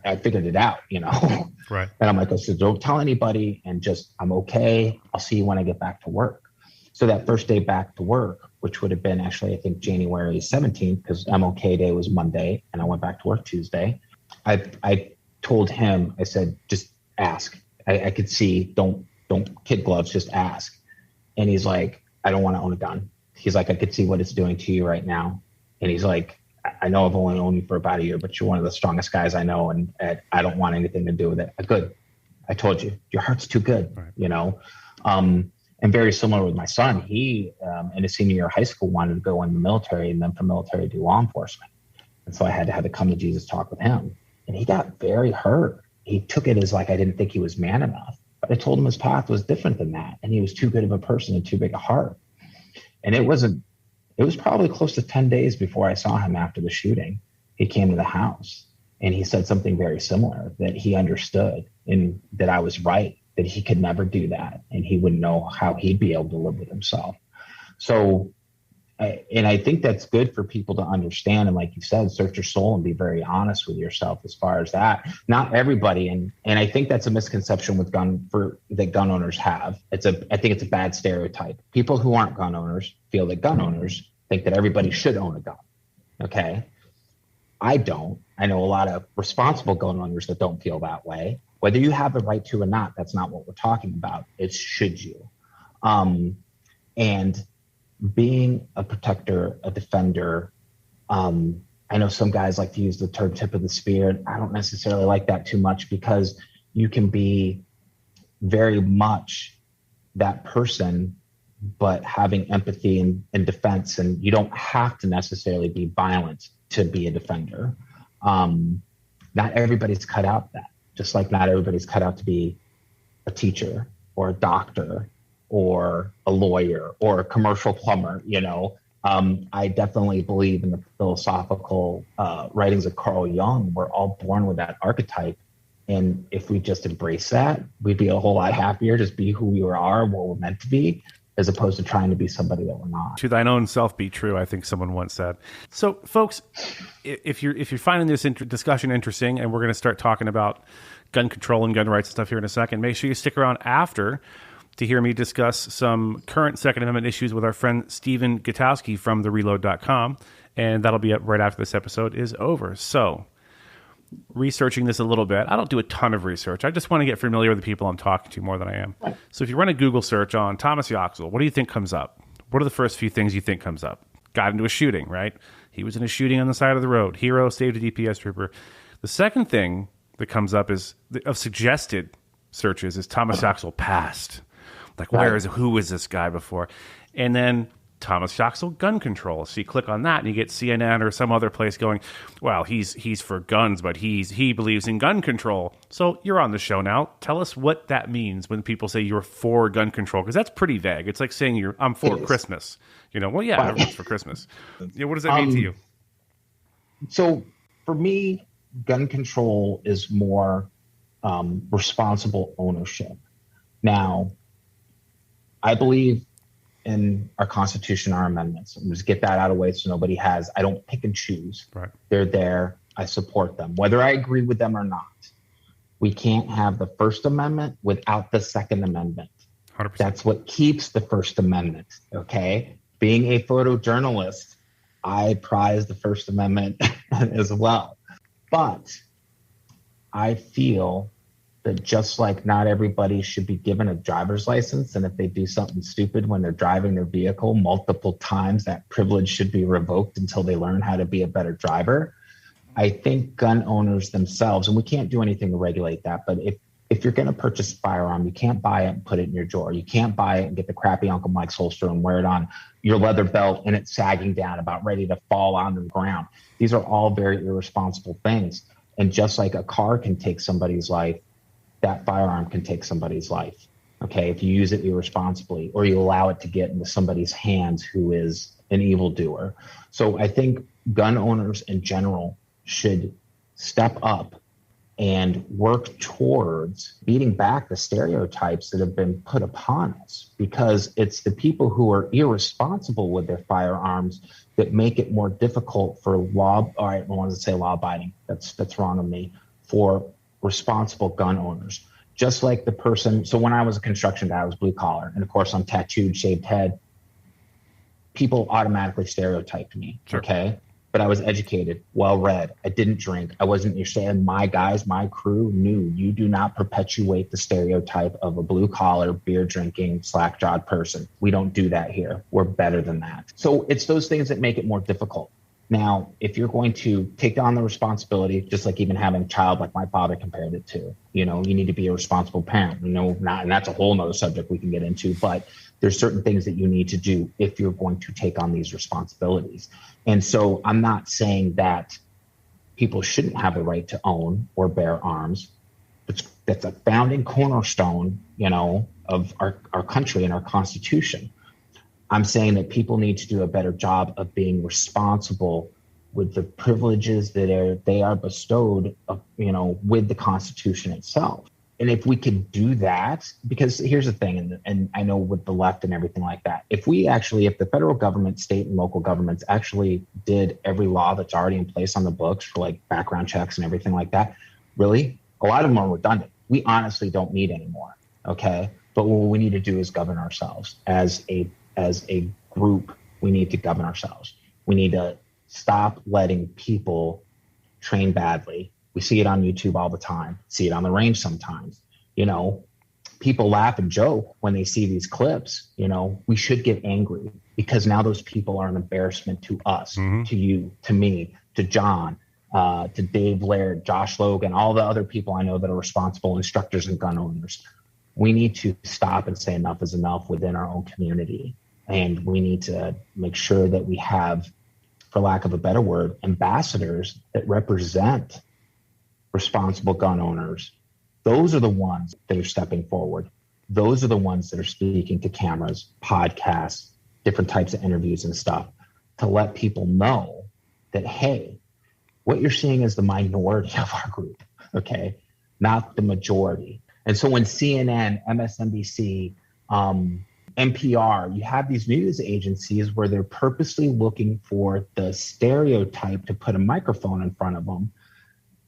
I figured it out, Right. And I'm like, "So don't tell anybody, and just, I'm okay. I'll see you when I get back to work." So that first day back to work, which would have been actually, I think, January 17th, because MLK Day was Monday and I went back to work Tuesday. I told him, I said, "Just ask. I could see, don't kid gloves, just ask." And he's like, "I don't want to own a gun." He's like, "I could see what it's doing to you right now." And he's like, "I know I've only known you for about a year, but you're one of the strongest guys I know. And I don't want anything to do with it." Good. I told you, your heart's too good, right. And very similar with my son, he, in his senior year of high school, wanted to go in the military and then from military do law enforcement. And so I had to have a come to Jesus talk with him. And he got very hurt. He took it as like, I didn't think he was man enough. But I told him his path was different than that. And he was too good of a person and too big a heart. And it was probably close to 10 days before I saw him after the shooting. He came to the house and he said something very similar, that he understood and that I was right, that he could never do that and he wouldn't know how he'd be able to live with himself. So, and I think that's good for people to understand. And like you said, search your soul and be very honest with yourself as far as that. Not everybody, and I think that's a misconception that gun owners have. I think it's a bad stereotype. People who aren't gun owners feel that gun owners think that everybody should own a gun. Okay. I don't. I know a lot of responsible gun owners that don't feel that way. Whether you have the right to or not, that's not what we're talking about. It's should you. And being a protector, a defender, I know some guys like to use the term tip of the spear. I don't necessarily like that too much because you can be very much that person, but having empathy and defense, and you don't have to necessarily be violent to be a defender. Not everybody's cut out that, just like not everybody's cut out to be a teacher or a doctor or a lawyer or a commercial plumber, you know. I definitely believe in the philosophical writings of Carl Jung. We're all born with that archetype. And if we just embrace that, we'd be a whole lot happier, just be who we are, what we're meant to be, as opposed to trying to be somebody that we're not. To thine own self be true, I think someone once said. So, folks, if you're finding this discussion interesting, and we're going to start talking about gun control and gun rights and stuff here in a second, make sure you stick around after to hear me discuss some current Second Amendment issues with our friend Stephen Gutowski from thereload.com, and that'll be up right after this episode is over. So, researching this a little bit, I don't do a ton of research. I just want to get familiar with the people I'm talking to more than I am. So if you run a Google search on Thomas Yoxall, what do you think comes up? What are the first few things you think comes up? Got into a shooting, right? He was in a shooting on the side of the road. Hero saved a DPS trooper. The second thing that comes up is of suggested searches is Thomas Yoxall passed. Like, who is this guy before? And then Thomas Yoxall gun control. So you click on that and you get CNN or some other place going, well, he's for guns, but he believes in gun control. So you're on the show now. Tell us what that means when people say you're for gun control, because that's pretty vague. It's like saying I'm for Christmas. You know, well, yeah, everyone's for Christmas. What does that mean to you? So for me, gun control is more responsible ownership. Now, I believe in our Constitution, our amendments. And just get that out of the way so nobody has. I don't pick and choose. Right. They're there. I support them, whether I agree with them or not. We can't have the First Amendment without the Second Amendment. 100%. That's what keeps the First Amendment. Okay. Being a photojournalist, I prize the First Amendment as well. But I feel that just like not everybody should be given a driver's license, and if they do something stupid when they're driving their vehicle multiple times, that privilege should be revoked until they learn how to be a better driver. I think gun owners themselves, and we can't do anything to regulate that, but if you're going to purchase a firearm, you can't buy it and put it in your drawer. You can't buy it and get the crappy Uncle Mike's holster and wear it on your leather belt and it's sagging down, about ready to fall on the ground. These are all very irresponsible things. And just like a car can take somebody's life, that firearm can take somebody's life, okay, if you use it irresponsibly or you allow it to get into somebody's hands who is an evildoer. So I think gun owners in general should step up and work towards beating back the stereotypes that have been put upon us, because it's the people who are irresponsible with their firearms that make it more difficult for I want to say law-abiding, that's wrong of me, for responsible gun owners. Just like the person, so when I was a construction guy, I was blue collar, and of course I'm tattooed, shaved head. People automatically stereotyped me, sure. Okay? But I was educated, well-read. I didn't drink. I wasn't, you're saying my guys, my crew knew you do not perpetuate the stereotype of a blue collar, beer drinking, slack-jawed person. We don't do that here. We're better than that. So it's those things that make it more difficult. Now, if you're going to take on the responsibility, just like even having a child like my father compared it to, you need to be a responsible parent. And that's a whole nother subject we can get into, but there's certain things that you need to do if you're going to take on these responsibilities. And so I'm not saying that people shouldn't have the right to own or bear arms. That's a founding cornerstone, of our country and our Constitution. I'm saying that people need to do a better job of being responsible with the privileges that they are bestowed, with the Constitution itself. And if we could do that, because here's the thing, and I know with the left and everything like that, if the federal government, state and local governments actually did every law that's already in place on the books for like background checks and everything like that, really, a lot of them are redundant. We honestly don't need any more, okay? But what we need to do is govern ourselves as a group. We need to govern ourselves. We need to stop letting people train badly. We see it on YouTube all the time, see it on the range sometimes. People laugh and joke when they see these clips. We should get angry because now those people are an embarrassment to us, to you, to me, to John, to Dave Laird, Josh Logan, all the other people I know that are responsible instructors and gun owners. We need to stop and say enough is enough within our own community. And we need to make sure that we have, for lack of a better word, ambassadors that represent responsible gun owners. Those are the ones that are stepping forward. Those are the ones that are speaking to cameras, podcasts, different types of interviews and stuff to let people know that, hey, what you're seeing is the minority of our group, okay, not the majority. And so when CNN, MSNBC, NPR, you have these news agencies where they're purposely looking for the stereotype to put a microphone in front of them,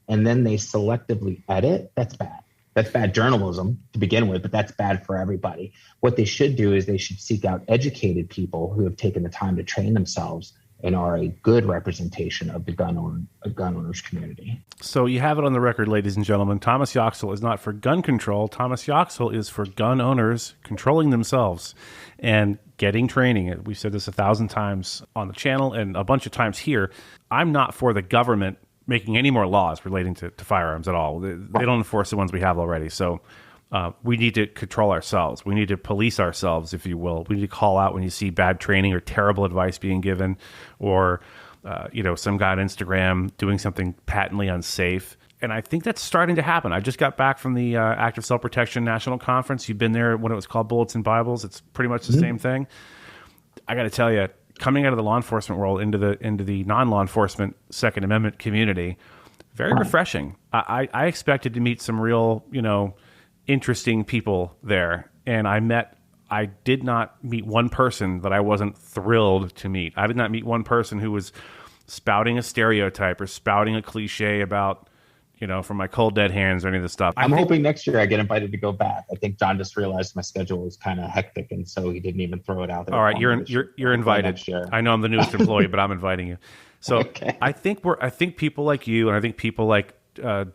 and then they selectively edit. That's bad. That's bad journalism to begin with, but that's bad for everybody. What they should do is they should seek out educated people who have taken the time to train themselves and are a good representation of the gun owners community. So you have it on the record, ladies and gentlemen. Thomas Yoxall is not for gun control. Thomas Yoxall is for gun owners controlling themselves and getting training. We've said this 1,000 times on the channel and a bunch of times here. I'm not for the government making any more laws relating to firearms at all. They don't enforce the ones we have already. So we need to control ourselves. We need to police ourselves, if you will. We need to call out when you see bad training or terrible advice being given, or some guy on Instagram doing something patently unsafe. And I think that's starting to happen. I just got back from the Active Self-Protection National Conference. You've been there when it was called Bullets and Bibles. It's pretty much the same thing. I got to tell you, coming out of the law enforcement world into the non-law enforcement Second Amendment community, very refreshing. I expected to meet some real, interesting people there. And I did not meet one person that I wasn't thrilled to meet. I did not meet one person who was spouting a stereotype or spouting a cliche about, from my cold dead hands or any of this stuff. I'm hoping next year I get invited to go back. I think John just realized my schedule was kind of hectic, and so he didn't even throw it out there. All right, you're invited. I know I'm the newest employee, but I'm inviting you. So okay. I think people like you, and I think people like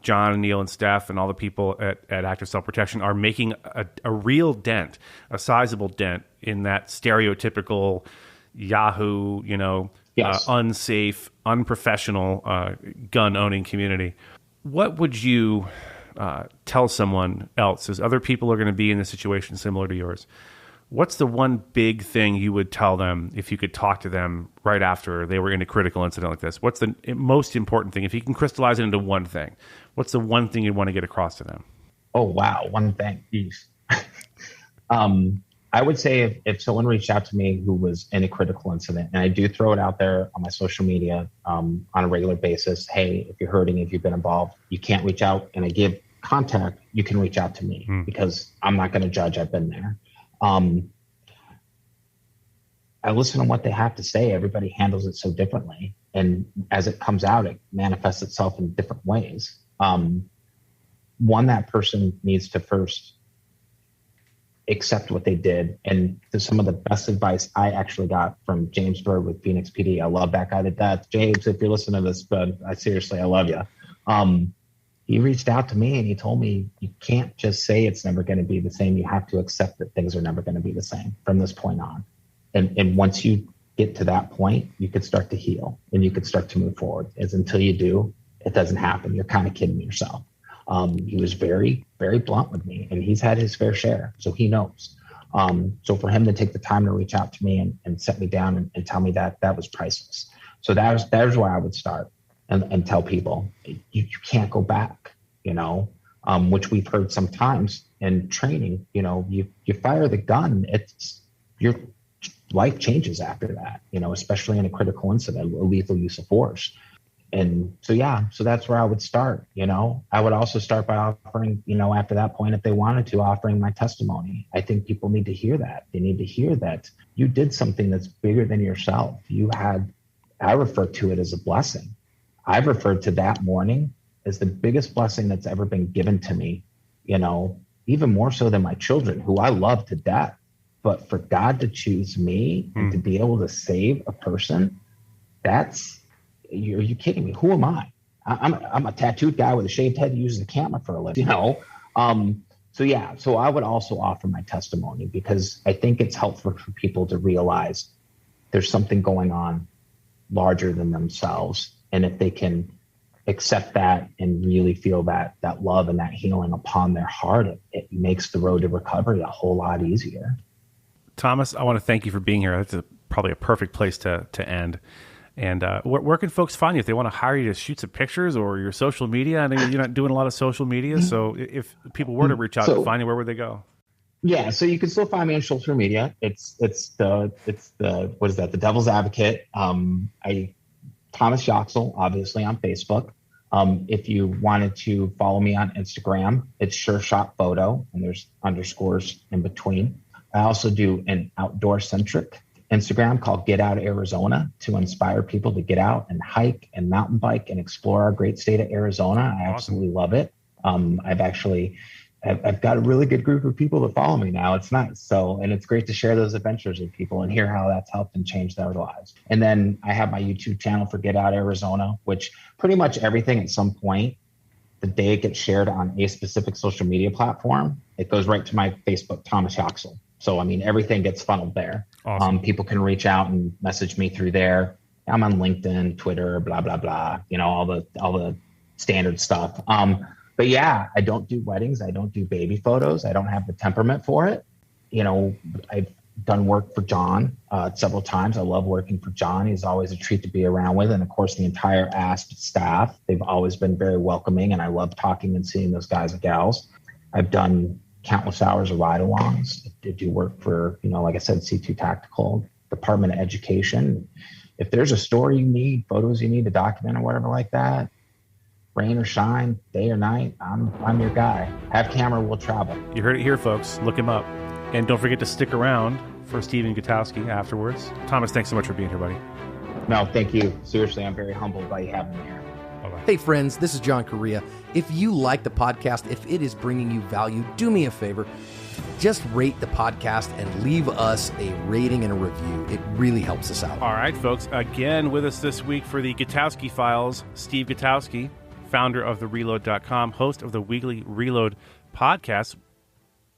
John and Neil and Steph and all the people at Active Self-Protection are making a real dent, a sizable dent in that stereotypical Yahoo, yes. Unsafe, unprofessional gun owning community. What would you tell someone else, as other people are going to be in a situation similar to yours? What's the one big thing you would tell them if you could talk to them right after they were in a critical incident like this? What's the most important thing? If you can crystallize it into one thing, what's the one thing you'd want to get across to them? Oh, wow. One thing. I would say if someone reached out to me who was in a critical incident, and I do throw it out there on my social media on a regular basis, hey, if you're hurting, if you've been involved, you can't reach out and I give contact, you can reach out to me because I'm not going to judge. I've been there. I listen to what they have to say. Everybody handles it so differently. And as it comes out, it manifests itself in different ways. One, that person needs to first accept what they did. And some of the best advice I actually got from James Bird with Phoenix PD. I love that guy to death. James, if you're listening to this, but I love you. He reached out to me and he told me, you can't just say it's never going to be the same. You have to accept that things are never going to be the same from this point on. And once you get to that point, you could start to heal and you could start to move forward. As until you do, it doesn't happen. You're kind of kidding yourself. He was very, very blunt with me, and he's had his fair share, so he knows. So for him to take the time to reach out to me and set me down and tell me that was priceless. So that was where I would start and tell people you can't go back, which we've heard sometimes in training. You fire the gun, your life changes after that, especially in a critical incident, a lethal use of force. And so that's where I would start. I would also start by offering, after that point, if they wanted to, offering my testimony. I think people need to hear that. They need to hear that you did something that's bigger than yourself. I refer to it as a blessing. I've referred to that morning as the biggest blessing that's ever been given to me, even more so than my children, who I love to death. But for God to choose me and to be able to save a person, are you kidding me? Who am I? I'm a tattooed guy with a shaved head who uses a camera for a living, So I would also offer my testimony because I think it's helpful for people to realize there's something going on larger than themselves. And if they can accept that and really feel that love and that healing upon their heart, it makes the road to recovery a whole lot easier. Thomas, I want to thank you for being here. That's probably a perfect place to end. And where can folks find you if they want to hire you to shoot some pictures or your social media? I know you're not doing a lot of social media, so if people were to reach out and find you, where would they go? Yeah, so you can still find me on social media. It's the what is that? The Devil's Advocate. Thomas Yoxall, obviously on Facebook. If you wanted to follow me on Instagram, it's Sure Shot Photo, and there's underscores in between. I also do an outdoor centric Instagram called Get Out Arizona to inspire people to get out and hike and mountain bike and explore our great state of Arizona. I absolutely love it. I've got a really good group of people that follow me now. It's nice. And it's great to share those adventures with people and hear how that's helped and changed their lives. And then I have my YouTube channel for Get Out Arizona, which pretty much everything at some point, the day it gets shared on a specific social media platform, it goes right to my Facebook, Thomas Yoxall. So, everything gets funneled there. Awesome. People can reach out and message me through there. I'm on LinkedIn, Twitter, blah, blah, blah, all the standard stuff. But yeah, I don't do weddings. I don't do baby photos. I don't have the temperament for it. I've done work for John several times. I love working for John. He's always a treat to be around with. And of course, the entire ASP staff, they've always been very welcoming. And I love talking and seeing those guys and gals. I've done countless hours of ride-alongs. I do work for, like I said, C2 Tactical, Department of Education. If there's a story you need, photos you need to document or whatever like that, rain or shine, day or night, I'm your guy. Have camera, we'll travel. You heard it here, folks. Look him up. And don't forget to stick around for Stephen Gutowski afterwards. Thomas, thanks so much for being here, buddy. No, thank you. Seriously, I'm very humbled by you having me here. Bye-bye. Hey, friends, this is John Correa. If you like the podcast, if it is bringing you value, do me a favor. Just rate the podcast and leave us a rating and a review. It really helps us out. All right, folks. Again, with us this week for the Gutowski Files, Steve Gutowski, founder of TheReload.com, host of the Weekly Reload podcast.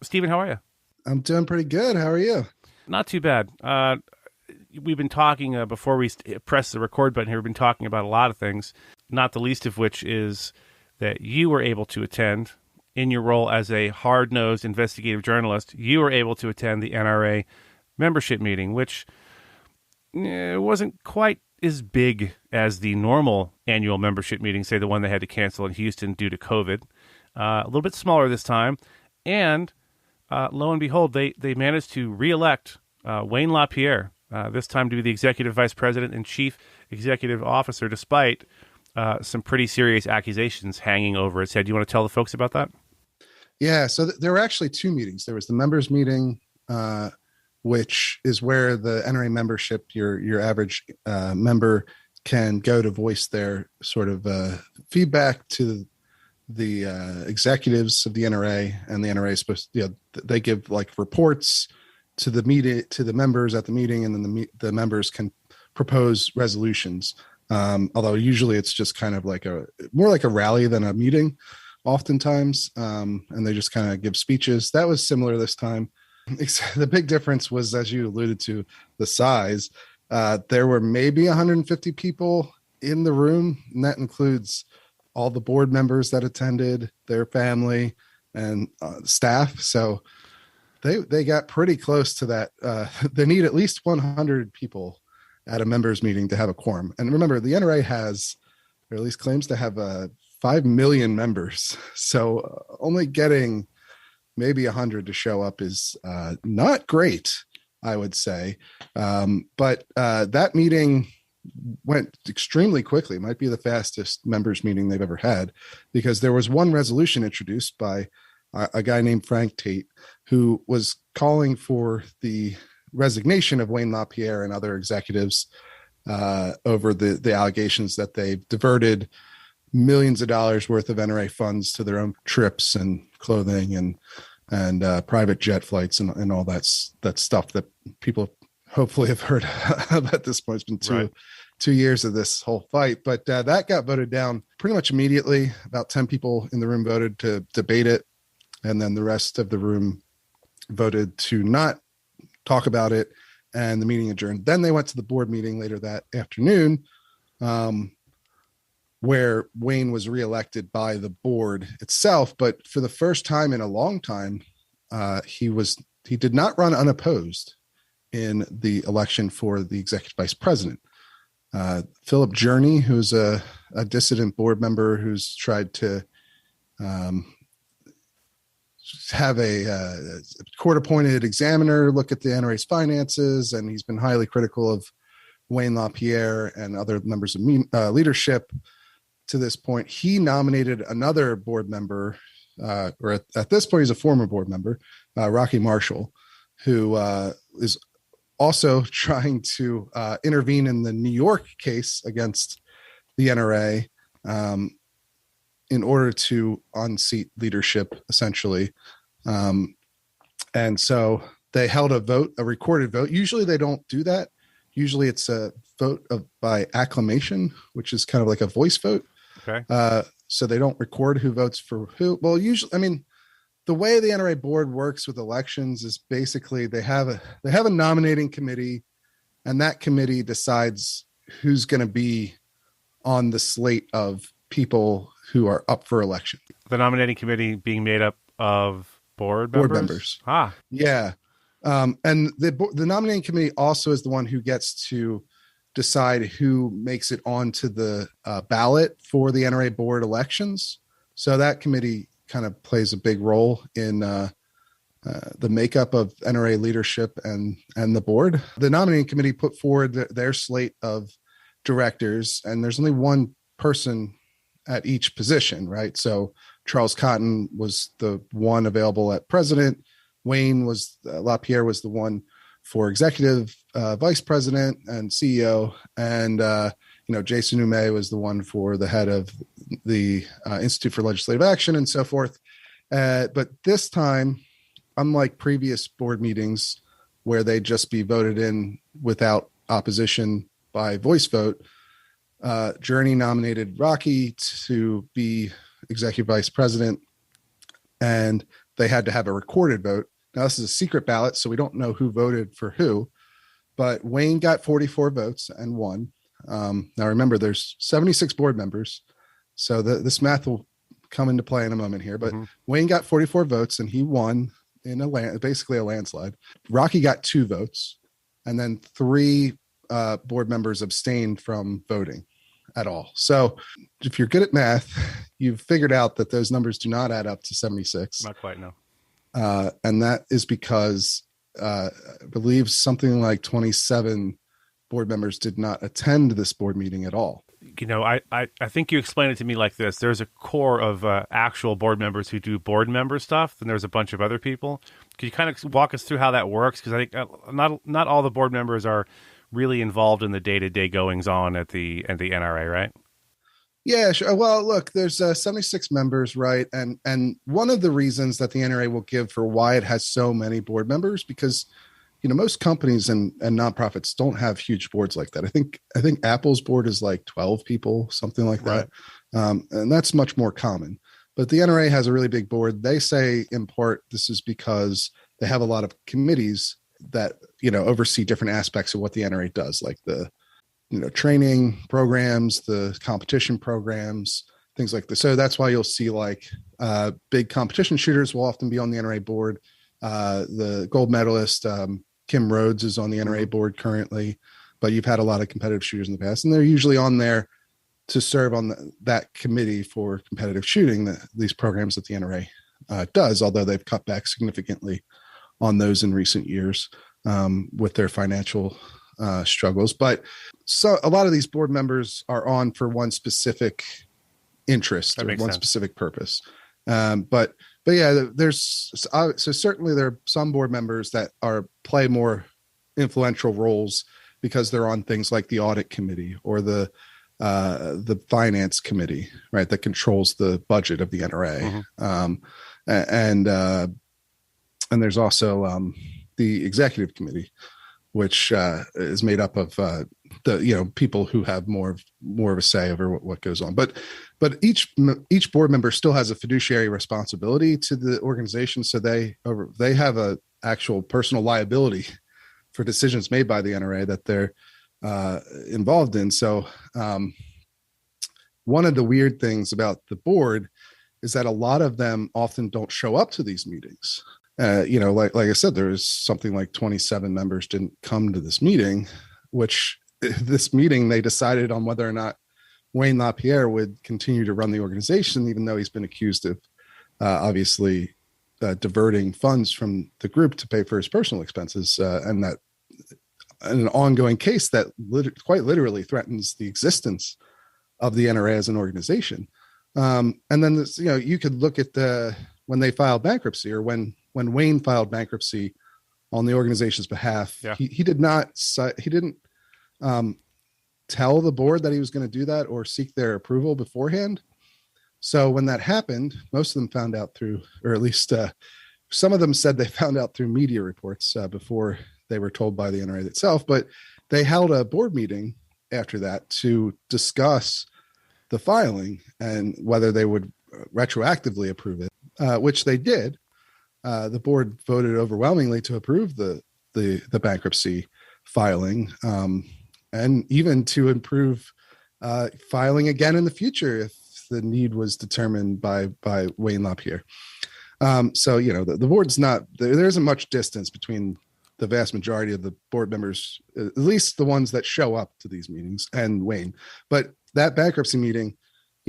Stephen, how are you? I'm doing pretty good. How are you? Not too bad. We've been talking before we press the record button here. We've been talking about a lot of things, not the least of which is that you were able to attend in your role as a hard-nosed investigative journalist. You were able to attend the NRA membership meeting, which wasn't quite as big as the normal annual membership meeting, say the one they had to cancel in Houston due to COVID. A little bit smaller this time. And lo and behold, they managed to re-elect Wayne LaPierre, this time to be the executive vice president and chief executive officer, despite some pretty serious accusations hanging over his head. Do you want to tell the folks about that? Yeah, so there were actually two meetings. There was the members meeting, which is where the NRA membership, your average member can go to voice their sort of feedback to the executives of the NRA, and the NRA is supposed to, they give like reports to the meeting, to the members at the meeting, and then the members can propose resolutions. Although usually it's just kind of like more like a rally than a meeting oftentimes. And they just kind of give speeches. That was similar this time. The big difference was, as you alluded to, the size. There were maybe 150 people in the room, and that includes all the board members that attended, their family, and staff. So they got pretty close to that. They need at least 100 people at a members meeting to have a quorum. And remember, the NRA has, or at least claims to have 5 million members. So only getting maybe 100 to show up is not great, I would say. But that meeting went extremely quickly. It might be the fastest members meeting they've ever had, because there was one resolution introduced by a guy named Frank Tate, who was calling for the resignation of Wayne LaPierre and other executives over the allegations that they've diverted millions of dollars worth of NRA funds to their own trips and clothing and private jet flights and all that stuff that people hopefully have heard of at this point. It's been 2 years of this whole fight. But that got voted down pretty much immediately. About 10 people in the room voted to debate it. And then the rest of the room voted to not talk about it. And the meeting adjourned. Then they went to the board meeting later that afternoon, where Wayne was reelected by the board itself. But for the first time in a long time, he did not run unopposed in the election for the executive vice president. Philip Journey, who's a dissident board member who's tried to have a court-appointed examiner look at the NRA's finances, and he's been highly critical of Wayne LaPierre and other members of leadership to this point. He nominated another board member, or at this point, he's a former board member, Rocky Marshall, who is also trying to intervene in the New York case against the NRA in order to unseat leadership, essentially. And so they held a recorded vote. Usually they don't do that. Usually it's a vote by acclamation, which is kind of like a voice vote. Okay. So they don't record who votes for who. Well, usually, I mean, the way the NRA board works with elections is basically they have a nominating committee, and that committee decides who's going to be on the slate of people who are up for election. The nominating committee being made up of board members? Yeah. And the nominating committee also is the one who gets to decide who makes it onto the ballot for the NRA board elections. So that committee kind of plays a big role in the makeup of NRA leadership and the board. The nominating committee put forward their slate of directors, and there's only one person at each position, right? So Charles Cotton was the one available at president. Wayne LaPierre was the one for executive vice president and CEO. And, Jason Oume was the one for the head of the Institute for Legislative Action and so forth. But this time, unlike previous board meetings where they'd just be voted in without opposition by voice vote, Journey nominated Rocky to be executive vice president, and they had to have a recorded vote. Now, this is a secret ballot, so we don't know who voted for who, but Wayne got 44 votes and won. Now, remember, there's 76 board members, so this math will come into play in a moment here, but Wayne got 44 votes, and he won in basically a landslide. Rocky got 2 votes, and then 3 board members abstained from voting at all. So if you're good at math, you've figured out that those numbers do not add up to 76. Not quite, no. And that is because I believe something like 27 board members did not attend this board meeting at all. I think you explained it to me like this. There's a core of actual board members who do board member stuff, and there's a bunch of other people. Can you kind of walk us through how that works? Because I think not all the board members are really involved in the day-to-day goings-on at the NRA, right? Yeah, sure. Well, look, there's 76 members, right? And one of the reasons that the NRA will give for why it has so many board members, because most companies and nonprofits don't have huge boards like that. I think Apple's board is like 12 people, something like that, and that's much more common. But the NRA has a really big board. They say in part this is because they have a lot of committees that oversee different aspects of what the NRA does, like the training programs, the competition programs, things like this. So that's why you'll see like big competition shooters will often be on the NRA board. The gold medalist Kim Rhodes is on the NRA board currently, but you've had a lot of competitive shooters in the past, and they're usually on there to serve on that committee for competitive shooting, these programs that the NRA does, although they've cut back significantly on those in recent years with their financial struggles. But so a lot of these board members are on for one specific interest or one specific purpose. But yeah, there's so certainly there are some board members that play more influential roles because they're on things like the audit committee or the finance committee, right, that controls the budget of the NRA. And there's also the executive committee, which is made up of the people who have more of a say over what goes on. But each board member still has a fiduciary responsibility to the organization, so they have a actual personal liability for decisions made by the NRA that they're involved in. So one of the weird things about the board is that a lot of them often don't show up to these meetings. Like I said, there was something like 27 members didn't come to this meeting, which this meeting they decided on whether or not Wayne LaPierre would continue to run the organization, even though he's been accused of obviously diverting funds from the group to pay for his personal expenses, and that an ongoing case that quite literally threatens the existence of the NRA as an organization. And then this, you could look at when they filed bankruptcy, or when Wayne filed bankruptcy on the organization's behalf. Yeah. He didn't tell the board that he was going to do that or seek their approval beforehand. So when that happened, most of them found out through, or at least some of them said they found out through media reports before they were told by the NRA itself. But they held a board meeting after that to discuss the filing and whether they would retroactively approve it, which they did. The board voted overwhelmingly to approve the bankruptcy filing, and even to improve filing again in the future if the need was determined by Wayne LaPierre. So the board's not there isn't much distance between the vast majority of the board members, at least the ones that show up to these meetings, and Wayne. But that bankruptcy meeting,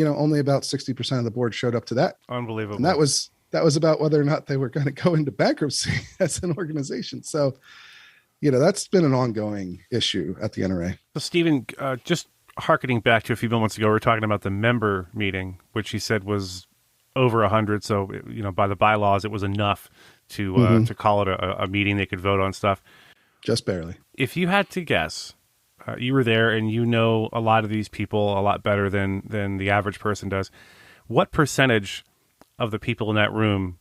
only about 60% of the board showed up to that. Unbelievable. And that was about whether or not they were going to go into bankruptcy as an organization. So, that's been an ongoing issue at the NRA. So, Stephen, just hearkening back to a few moments ago, we were talking about the member meeting, which he said was over 100. So, by the bylaws, it was enough to call it a meeting they could vote on stuff. Just barely. If you had to guess, you were there and a lot of these people a lot better than the average person does. What percentage of the people in that room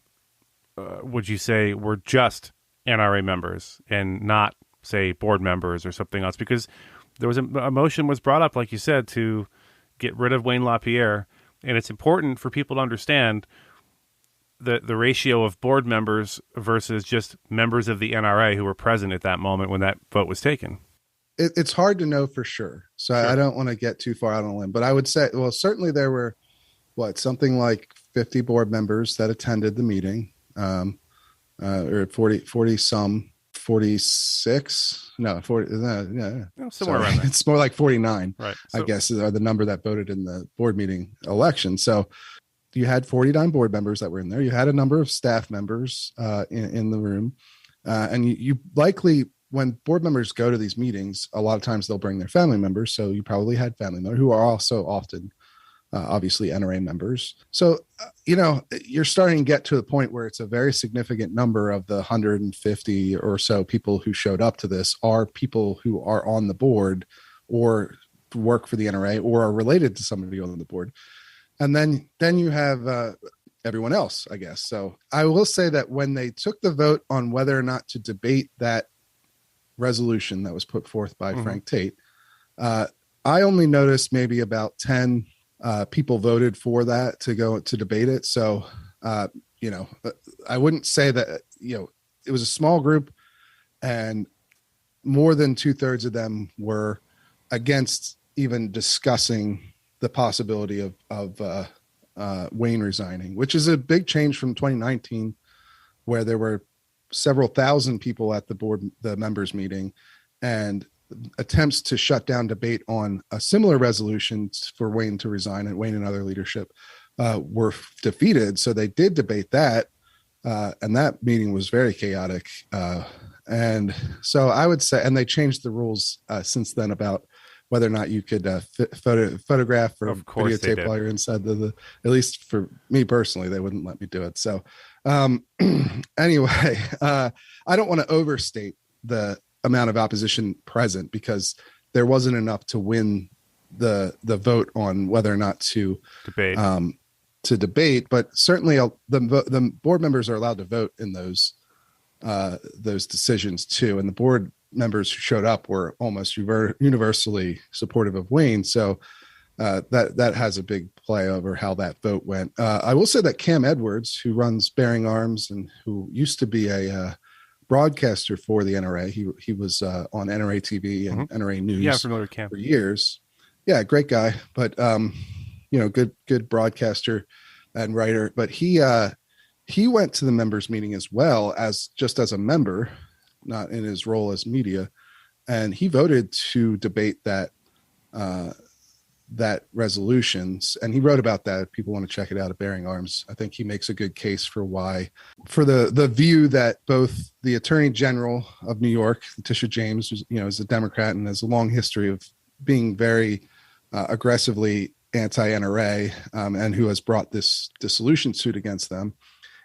would you say were just NRA members and not, say, board members or something else? Because there was a motion was brought up, like you said, to get rid of Wayne LaPierre, and it's important for people to understand the ratio of board members versus just members of the NRA who were present at that moment when that vote was taken. It's hard to know for sure. So sure. I don't want to get too far out on a limb, but I would say, well, certainly there were something like 50 board members that attended the meeting, or 40 some, 46, no, 40, yeah. Somewhere around there. It's more like 49, right? I guess, are the number that voted in the board meeting election. So you had 49 board members that were in there. You had a number of staff members in the room. And you likely, when board members go to these meetings, a lot of times they'll bring their family members. So you probably had family members who are also often obviously NRA members. So, you're starting to get to the point where it's a very significant number of the 150 or so people who showed up to this are people who are on the board or work for the NRA or are related to somebody on the board. And then you have everyone else, I guess. So I will say that when they took the vote on whether or not to debate that resolution that was put forth by Frank Tate, I only noticed maybe about 10 people voted for that to go to debate it. So, I wouldn't say that, it was a small group, and more than 2/3 of them were against even discussing the possibility of Wayne resigning, which is a big change from 2019, where there were several thousand people at the members meeting, and attempts to shut down debate on a similar resolution for Wayne to resign and Wayne and other leadership were defeated. So they did debate that. And that meeting was very chaotic. And so I would say, and they changed the rules since then about whether or not you could photograph or videotape while you're inside at least for me personally, they wouldn't let me do it. So anyway, I don't want to overstate the amount of opposition present, because there wasn't enough to win the vote on whether or not to debate. But certainly the board members are allowed to vote in those decisions too. And the board members who showed up were almost universally supportive of Wayne. So that has a big play over how that vote went. I will say that Cam Edwards, who runs Bearing Arms and who used to be a broadcaster for the NRA, he was on NRA TV and NRA News I'm familiar with Cam for years. Yeah, great guy, but good broadcaster and writer. But he went to the members meeting as well as just as a member, not in his role as media, and he voted to debate that resolutions, and he wrote about that. If people want to check it out at Bearing Arms, I think he makes a good case for the view that both the Attorney General of New York, Letitia James, is a Democrat and has a long history of being very aggressively anti-NRA, and who has brought this dissolution suit against them,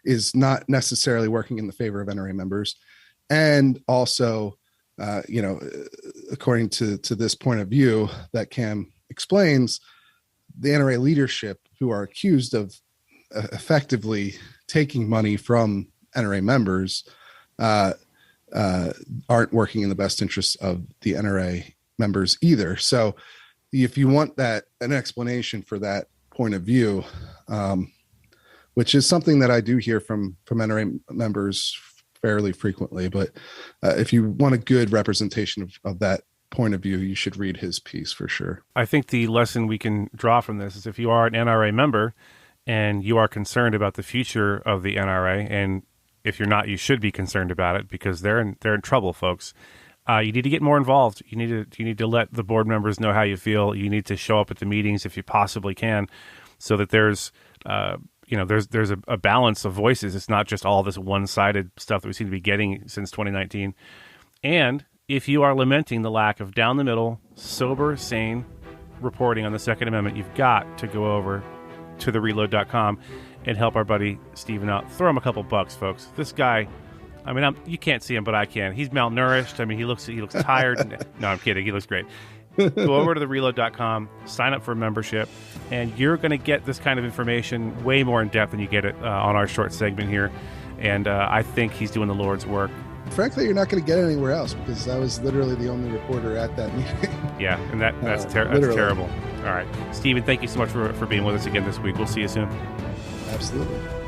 is not necessarily working in the favor of NRA members. And also, according to this point of view that Cam explains, the NRA leadership, who are accused of effectively taking money from NRA members, aren't working in the best interests of the NRA members either. So if you want an explanation for that point of view, which is something that I do hear from NRA members fairly frequently, but if you want a good representation of that point of view, you should read his piece for sure. I think the lesson we can draw from this is if you are an NRA member and you are concerned about the future of the NRA, and if you're not, you should be concerned about it because they're in trouble, folks. You need to get more involved. You need to let the board members know how you feel. You need to show up at the meetings if you possibly can, so that there's there's a balance of voices. It's not just all this one-sided stuff that we seem to be getting since 2019. And if you are lamenting the lack of down-the-middle, sober, sane reporting on the Second Amendment, you've got to go over to thereload.com and help our buddy Stephen out. Throw him a couple bucks, folks. This guy, I mean, you can't see him, but I can. He's malnourished. I mean, he looks tired. No, I'm kidding. He looks great. Go over to thereload.com, sign up for a membership, and you're going to get this kind of information way more in depth than you get it on our short segment here. And I think he's doing the Lord's work. Frankly, you're not going to get it anywhere else because I was literally the only reporter at that meeting. Yeah, and that's terrible. All right. Stephen, thank you so much for being with us again this week. We'll see you soon. Absolutely.